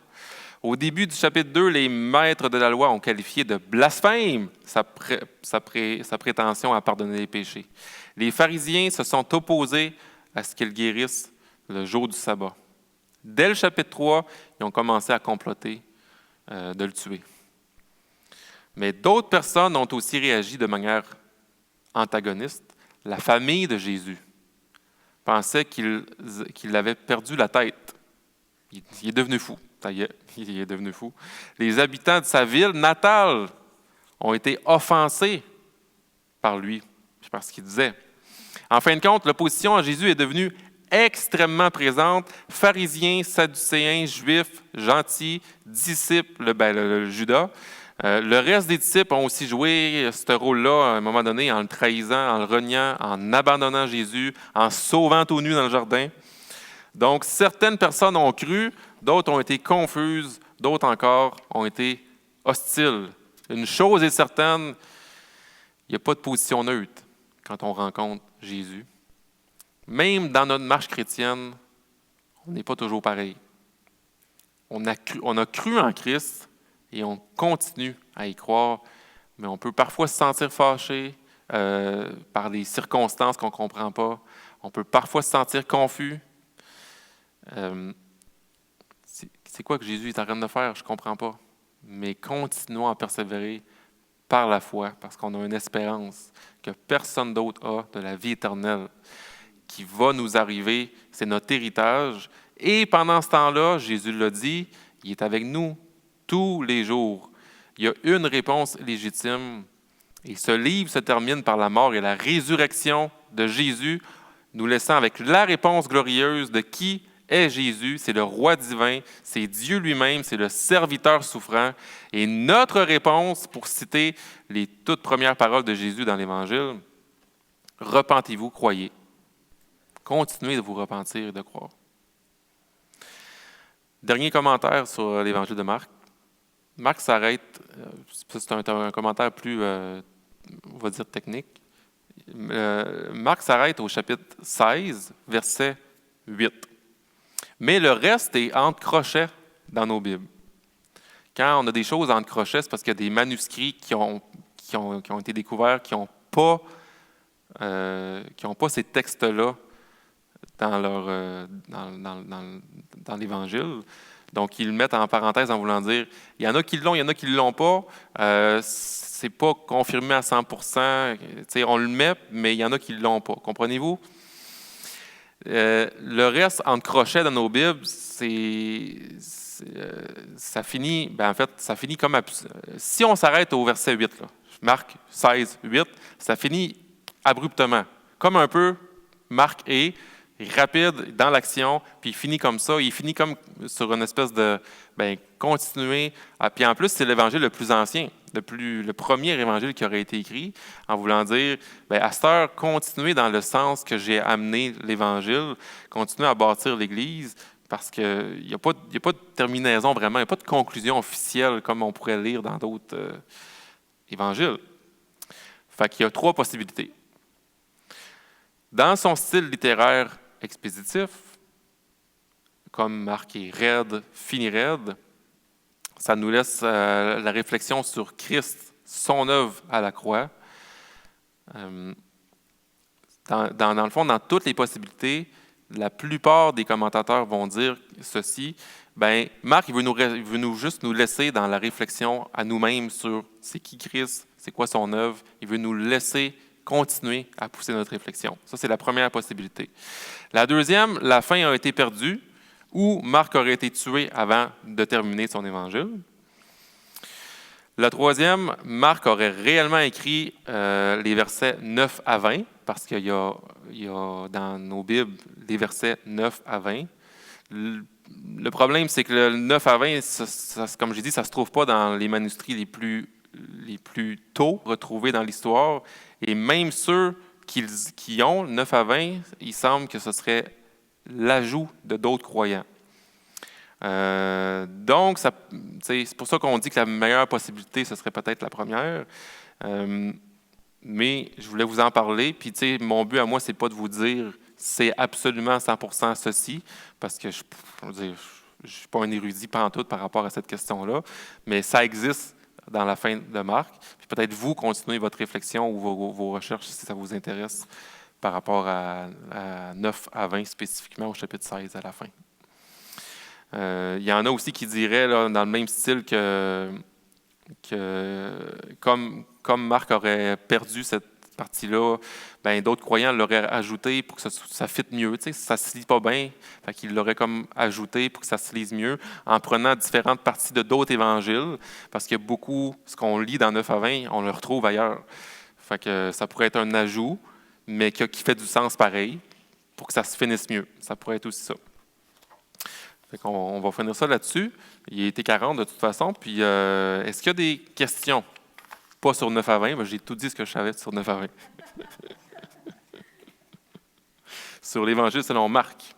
Au début du chapitre 2, les maîtres de la loi ont qualifié de blasphème sa prétention à pardonner les péchés. Les pharisiens se sont opposés à ce qu'il guérisse le jour du sabbat. Dès le chapitre 3, ils ont commencé à comploter de le tuer. Mais d'autres personnes ont aussi réagi de manière antagoniste. La famille de Jésus pensait qu'il avait perdu la tête. Il est devenu fou. Ça y est, il est devenu fou. Les habitants de sa ville natale ont été offensés par lui, par ce qu'il disait. En fin de compte, l'opposition à Jésus est devenue extrêmement présente. Pharisiens, sadducéens, juifs, gentils, disciples, le Judas. Le reste des disciples ont aussi joué ce rôle-là à un moment donné en le trahissant, en le reniant, en abandonnant Jésus, en sauvant tout nu dans le jardin. Donc, certaines personnes ont cru, d'autres ont été confuses, d'autres encore ont été hostiles. Une chose est certaine, il n'y a pas de position neutre quand on rencontre Jésus. Même dans notre marche chrétienne, on n'est pas toujours pareil. On a cru en Christ et on continue à y croire, mais on peut parfois se sentir fâché par des circonstances qu'on ne comprend pas. On peut parfois se sentir confus. C'est quoi que Jésus est en train de faire? Je ne comprends pas. Mais continuons à persévérer par la foi, parce qu'on a une espérance que personne d'autre a de la vie éternelle qui va nous arriver. C'est notre héritage. Et pendant ce temps-là, Jésus l'a dit, il est avec nous tous les jours. Il y a une réponse légitime. Et ce livre se termine par la mort et la résurrection de Jésus. nous laissant avec la réponse glorieuse de qui est Jésus. C'est le roi divin, c'est Dieu lui-même, c'est le serviteur souffrant. Et notre réponse, pour citer les toutes premières paroles de Jésus dans l'Évangile, « Repentez-vous, croyez ». Continuez de vous repentir et de croire. Dernier commentaire sur l'Évangile de Marc. Marc s'arrête, c'est un commentaire plus, on va dire, technique. Marc s'arrête au chapitre 16, verset 8. Mais le reste est entre crochets dans nos Bibles. Quand on a des choses entre crochets, c'est parce qu'il y a des manuscrits qui ont été découverts, qui n'ont pas ces textes-là dans l'Évangile. Donc, ils le mettent en parenthèse en voulant dire, il y en a qui l'ont, il y en a qui ne l'ont pas. C'est pas confirmé à 100%. On le met, mais il y en a qui ne l'ont pas. Comprenez-vous? Le reste entre crochets dans nos Bibles, ça finit, ça finit comme... Si on s'arrête au verset 8, là, Marc 16, 8, ça finit abruptement. Comme un peu Marc est rapide dans l'action, puis il finit comme ça. Il finit comme sur une espèce de continuer. Puis en plus, c'est l'évangile le plus ancien, le premier évangile qui aurait été écrit, en voulant dire, à cette heure, continuez dans le sens que j'ai amené l'évangile, continuez à bâtir l'Église, parce qu'il n'y a pas de terminaison vraiment, il n'y a pas de conclusion officielle comme on pourrait lire dans d'autres évangiles. Fait qu'il y a 3 possibilités. Dans son style littéraire expéditif, comme Marc est raide, fini raide, ça nous laisse la réflexion sur Christ, son œuvre à la croix. Dans le fond, dans toutes les possibilités, la plupart des commentateurs vont dire ceci. Marc, il veut juste nous laisser dans la réflexion à nous-mêmes sur c'est qui Christ, c'est quoi son œuvre. Il veut nous laisser continuer à pousser notre réflexion. Ça, c'est la première possibilité. La deuxième, la fin a été perdue, ou Marc aurait été tué avant de terminer son évangile. La troisième, Marc aurait réellement écrit les versets 9 à 20, parce qu'il y a dans nos Bibles les versets 9 à 20. Le problème, c'est que le 9 à 20, comme j'ai dit, ça ne se trouve pas dans les manuscrits les plus tôt retrouvés dans l'histoire. Et même ceux qui ont le 9 à 20, il semble que ce serait l'ajout de d'autres croyants. Donc, c'est pour ça qu'on dit que la meilleure possibilité, ce serait peut-être la première. Mais je voulais vous en parler. Puis, mon but à moi, c'est pas de vous dire c'est absolument 100% ceci, parce que je ne suis pas un érudit pantoute par rapport à cette question-là, mais ça existe dans la fin de Marc. Puis peut-être vous continuez votre réflexion ou vos recherches si ça vous intéresse par rapport à 9 à 20 spécifiquement au chapitre 16 à la fin. Il y en a aussi qui diraient, là, dans le même style que comme Marc aurait perdu cette partie-là, d'autres croyants l'auraient ajouté pour que ça fitte mieux. Ça ne se lit pas bien, qu'ils l'auraient comme ajouté pour que ça se lise mieux, en prenant différentes parties de d'autres évangiles, parce que beaucoup, ce qu'on lit dans 9 à 20, on le retrouve ailleurs. Fait que ça pourrait être un ajout, mais qui fait du sens pareil, pour que ça se finisse mieux. Ça pourrait être aussi ça. Fait qu'on, on va finir ça là-dessus. Il était 40 de toute façon. Puis, est-ce qu'il y a des questions? Pas sur 9 à 20, j'ai tout dit ce que je savais sur 9 à 20. Sur l'Évangile selon Marc.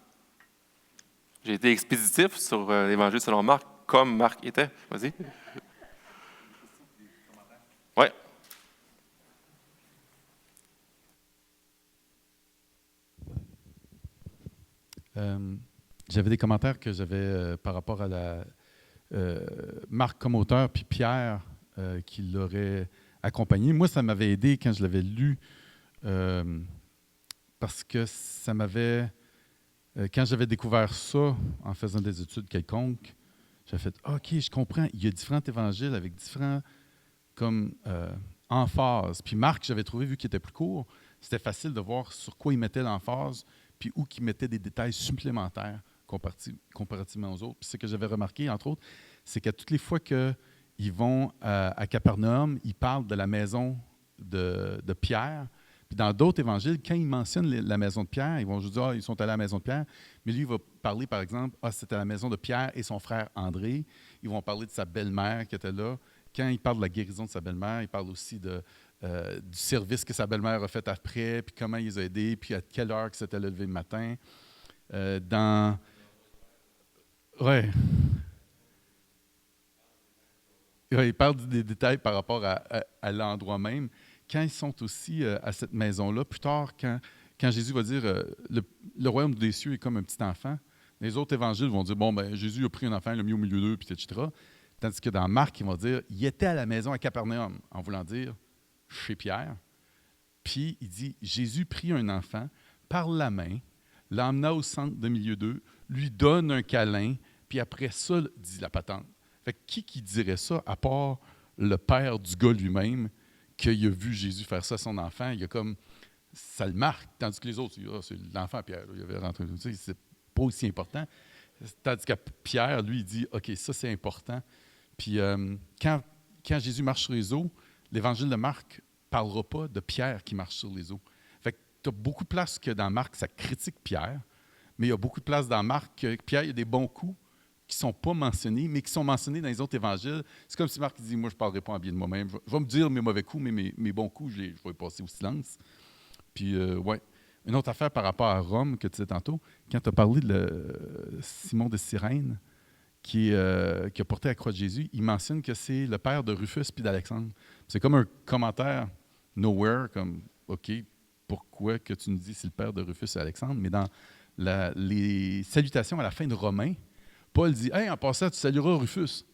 J'ai été expéditif sur l'Évangile selon Marc, comme Marc était. Vas-y. Oui. J'avais des commentaires que j'avais par rapport à Marc comme auteur, puis Pierre qui l'aurait accompagné. Moi, ça m'avait aidé quand je l'avais lu, parce que ça m'avait... quand j'avais découvert ça en faisant des études quelconques, j'avais fait « OK, je comprends, il y a différents évangiles avec différents emphases. » Puis Marc, j'avais trouvé, vu qu'il était plus court, c'était facile de voir sur quoi il mettait l'emphase, puis où il mettait des détails supplémentaires comparativement aux autres. Puis ce que j'avais remarqué, entre autres, c'est qu'à toutes les fois qu'ils vont à Capernaum, ils parlent de la maison de Pierre. Puis Puis dans d'autres évangiles, quand ils mentionnent la maison de Pierre, ils vont juste dire, ils sont allés à la maison de Pierre. Mais lui, il va parler, par exemple, c'était à la maison de Pierre et son frère André. Ils vont parler de sa belle-mère qui était là. Quand il parle de la guérison de sa belle-mère, il parle aussi du service que sa belle-mère a fait après, puis comment il les a aidés, puis à quelle heure il s'était levé le matin. Ouais. Ouais, il parle des détails par rapport à l'endroit même. Quand ils sont aussi à cette maison-là, plus tard, quand Jésus va dire le royaume des cieux est comme un petit enfant, les autres évangiles vont dire, bon, ben Jésus a pris un enfant, il l'a mis au milieu d'eux, puis etc. Tandis que dans Marc, ils vont dire, il était à la maison à Capernaum, en voulant dire chez Pierre. Puis il dit, Jésus prit un enfant par la main, l'emmena au centre de milieu d'eux, lui donne un câlin, puis après ça, dit la patente. Fait que qui dirait ça, à part le père du gars lui-même, qu'il a vu Jésus faire ça à son enfant, il a comme, ça le marque, tandis que les autres, c'est l'enfant Pierre, il avait rentré, c'est pas aussi important. Tandis que Pierre, lui, il dit, OK, ça c'est important. Puis quand Jésus marche sur les eaux, l'évangile de Marc ne parlera pas de Pierre qui marche sur les eaux. Fait que tu as beaucoup de place que dans Marc, ça critique Pierre, mais il y a beaucoup de place dans Marc que Pierre, il y a des bons coups qui ne sont pas mentionnés, mais qui sont mentionnés dans les autres évangiles. C'est comme si Marc dit, moi, je ne parlerai pas en bien de moi-même. Je vais me dire mes mauvais coups, mais mes bons coups, je vais les passer au silence. Puis, ouais. Une autre affaire par rapport à Rome, que tu disais tantôt, quand tu as parlé de Simon de Cyrène, qui a porté la croix de Jésus, il mentionne que c'est le père de Rufus puis d'Alexandre. C'est comme un commentaire nowhere, comme, OK, pourquoi que tu nous dis c'est le père de Rufus et Alexandre, mais dans les salutations à la fin de Romains, Paul dit, « Hey, en passant, tu salueras Rufus. »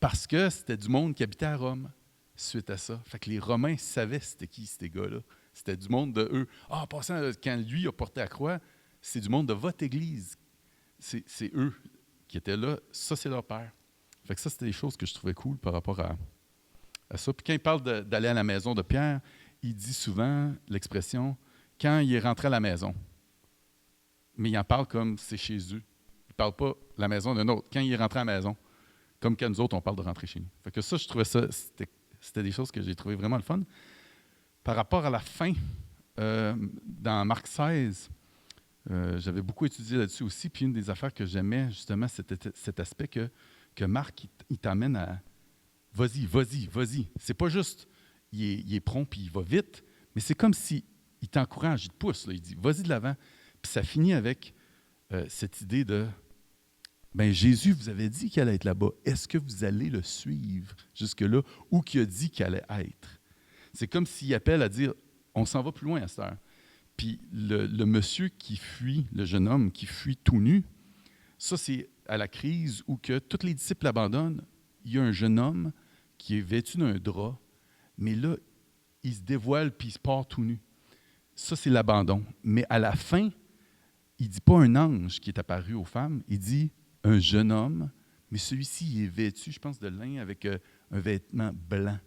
Parce que c'était du monde qui habitait à Rome suite à ça. Fait que les Romains savaient c'était qui ces gars-là. C'était du monde de eux. Ah, en passant, quand lui a porté la croix, c'est du monde de votre Église. C'est eux qui étaient là. Ça, c'est leur père. Fait que ça, c'était des choses que je trouvais cool par rapport à ça. Puis quand il parle d'aller à la maison de Pierre, il dit souvent l'expression « quand il est rentré à la maison ». Mais il en parle comme c'est chez eux. Il ne parle pas de la maison d'un autre. Quand il est rentré à la maison, comme quand nous autres, on parle de rentrer chez nous. Fait que ça, je trouvais ça, c'était des choses que j'ai trouvées vraiment le fun. Par rapport à la fin, dans Marc 16, j'avais beaucoup étudié là-dessus aussi, puis une des affaires que j'aimais, justement, c'était cet aspect que Marc, il t'amène à « vas-y, vas-y, vas-y ». C'est pas juste, il est prompt, puis il va vite, mais c'est comme s'il t'encourage, il te pousse, là, il dit « vas-y de l'avant ». Puis ça finit avec cette idée de bien, Jésus vous avait dit qu'il allait être là-bas. Est-ce que vous allez le suivre jusque-là ou qu'il a dit qu'il allait être? C'est comme s'il appelle à dire on s'en va plus loin à cette heure. Puis le monsieur qui fuit, le jeune homme qui fuit tout nu, ça, c'est à la crise où que tous les disciples l'abandonnent. Il y a un jeune homme qui est vêtu d'un drap, mais là, il se dévoile puis il se part tout nu. Ça, c'est l'abandon. Mais à la fin, il ne dit pas un ange qui est apparu aux femmes, il dit un jeune homme, mais celui-ci, il est vêtu, je pense, de lin avec un vêtement blanc.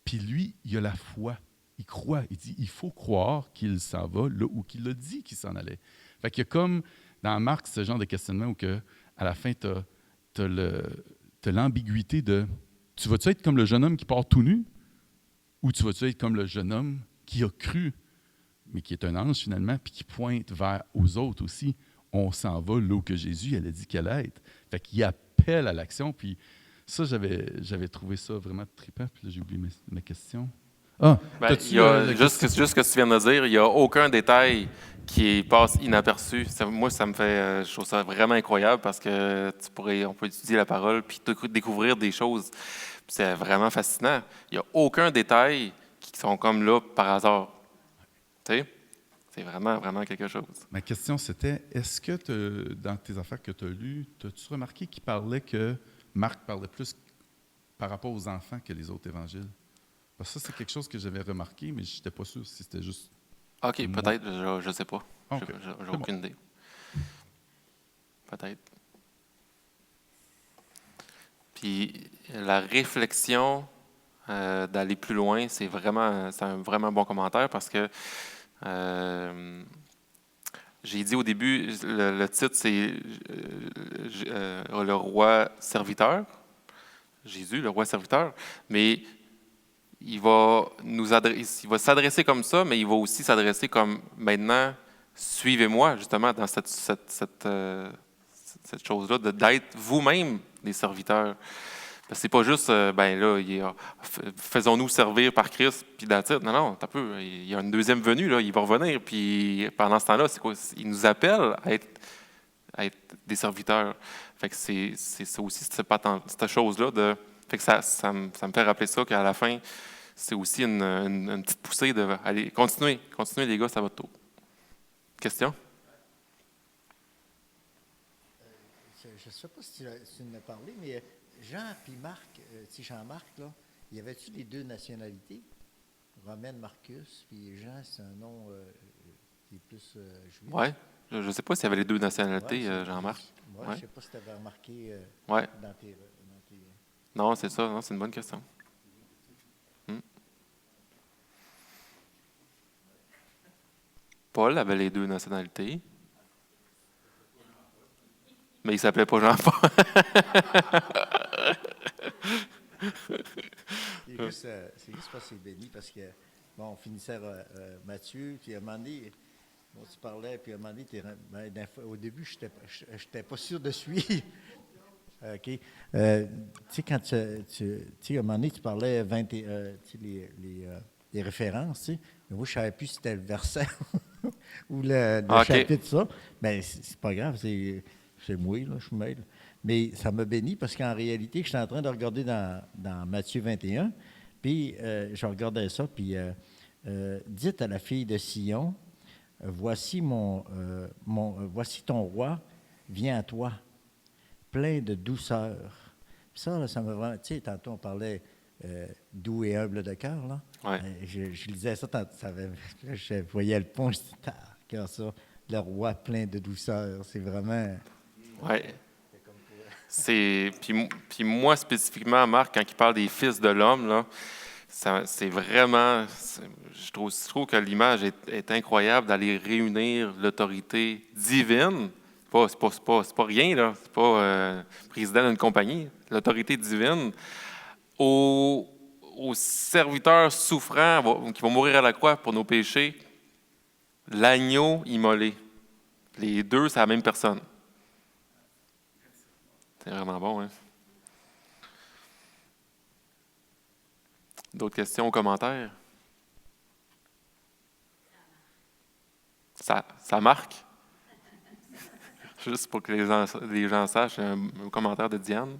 Puis lui, il a la foi. Il croit. Il dit, il faut croire qu'il s'en va là où qu'il a dit qu'il s'en allait. Fait qu'il y a comme, dans Marc, ce genre de questionnement où que, à la fin, tu as l'ambiguïté de, tu vas-tu être comme le jeune homme qui part tout nu ou tu vas-tu être comme le jeune homme qui a cru, mais qui est un ange finalement, puis qui pointe vers aux autres aussi. On s'en va là où que Jésus elle a dit qu'elle allait être. Fait qu'il appelle à l'action, puis ça, j'avais trouvé ça vraiment trippant. Puis là, j'ai oublié ma question. Ah, ben, il y a, juste ce que tu viens de dire, il n'y a aucun détail qui passe inaperçu. Moi, ça me fait, je trouve ça vraiment incroyable parce que on peut étudier la parole puis découvrir des choses. C'est vraiment fascinant. Il n'y a aucun détail qui sont comme là par hasard. Tu sais? C'est vraiment, vraiment quelque chose. Ma question, c'était, est-ce que dans tes affaires que tu as lues, as-tu remarqué qu'il parlait que Marc parlait plus par rapport aux enfants que les autres évangiles? Parce que ça, c'est quelque chose que j'avais remarqué, mais je n'étais pas sûr si c'était juste... OK, peut-être, je ne sais pas. Okay. J'ai aucune idée. Peut-être. Puis la réflexion d'aller plus loin, c'est un vraiment bon commentaire parce que j'ai dit au début, le titre, c'est le roi serviteur. Jésus, le roi serviteur. Mais il va il va s'adresser comme ça, mais il va aussi s'adresser comme maintenant, suivez-moi, justement, dans cette chose-là, d'être vous-même des serviteurs. Parce que c'est pas juste, ben là, faisons-nous servir par Christ, puis that's it. Non, non, t'as peu. Il y a une deuxième venue, là, il va revenir, puis pendant ce temps-là, c'est quoi? Il nous appelle à être des serviteurs. Fait que c'est aussi cette chose-là de. Fait que ça me fait rappeler ça qu'à la fin, c'est aussi une petite poussée de aller continuez les gars, c'est à votre tour. Question? Je ne sais pas si tu en as parlé, mais Jean et Marc, Jean-Marc, là, y avait-tu les deux nationalités? Romaine Marcus, puis Jean, c'est un nom qui est plus juif. Oui. Je ne sais pas s'il y avait les deux nationalités, Ouais, Jean-Marc. Ouais, Ouais. je ne sais pas si tu avais remarqué Ouais. dans tes. Non, c'est ça. Non, c'est une bonne question. Paul avait les deux nationalités. Mais il ne s'appelait pas Jean-Paul. C'est juste parce que c'est béni, parce que, bon, on finissait Matthieu, puis à un moment donné, bon, tu parlais, puis à un moment donné, au début, je n'étais pas sûr de suivre. OK. Tu sais, quand tu sais, à un moment donné, tu parlais les références, tu sais, mais moi, je ne savais plus si c'était le verset ou le chapitre, ça. Mais c'est pas grave, c'est moi, là, je suis mêle. Mais ça m'a béni parce qu'en réalité, je suis en train de regarder dans Matthieu 21, puis je regardais ça, puis dites à la fille de Sion, voici voici ton roi, viens à toi, plein de douceur. Puis ça, là, ça m'a vraiment. Tu sais, tantôt, on parlait doux et humble de cœur, là. Ouais. Je lisais ça, je voyais le pont, je dis, cœur ça, le roi plein de douceur. C'est vraiment. Oui. Puis moi, spécifiquement, Marc, quand il parle des fils de l'homme, là, c'est vraiment. Je trouve que l'image est incroyable d'aller réunir l'autorité divine. C'est pas rien, là. C'est pas président d'une compagnie. L'autorité divine aux serviteurs souffrants qui vont mourir à la croix pour nos péchés. L'agneau immolé. Les deux, c'est la même personne. C'est vraiment bon, hein? D'autres questions ou commentaires? Ça marque? Juste pour que les gens sachent, un commentaire de Diane.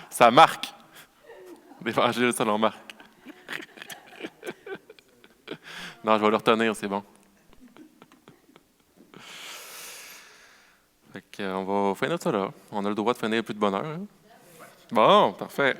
Ça marque. L'Évangile selon Marc. Non, je vais le retenir, c'est bon. Fait qu'on va finir ça là. On a le droit de finir plus de bonne heure. Hein? Bon, parfait.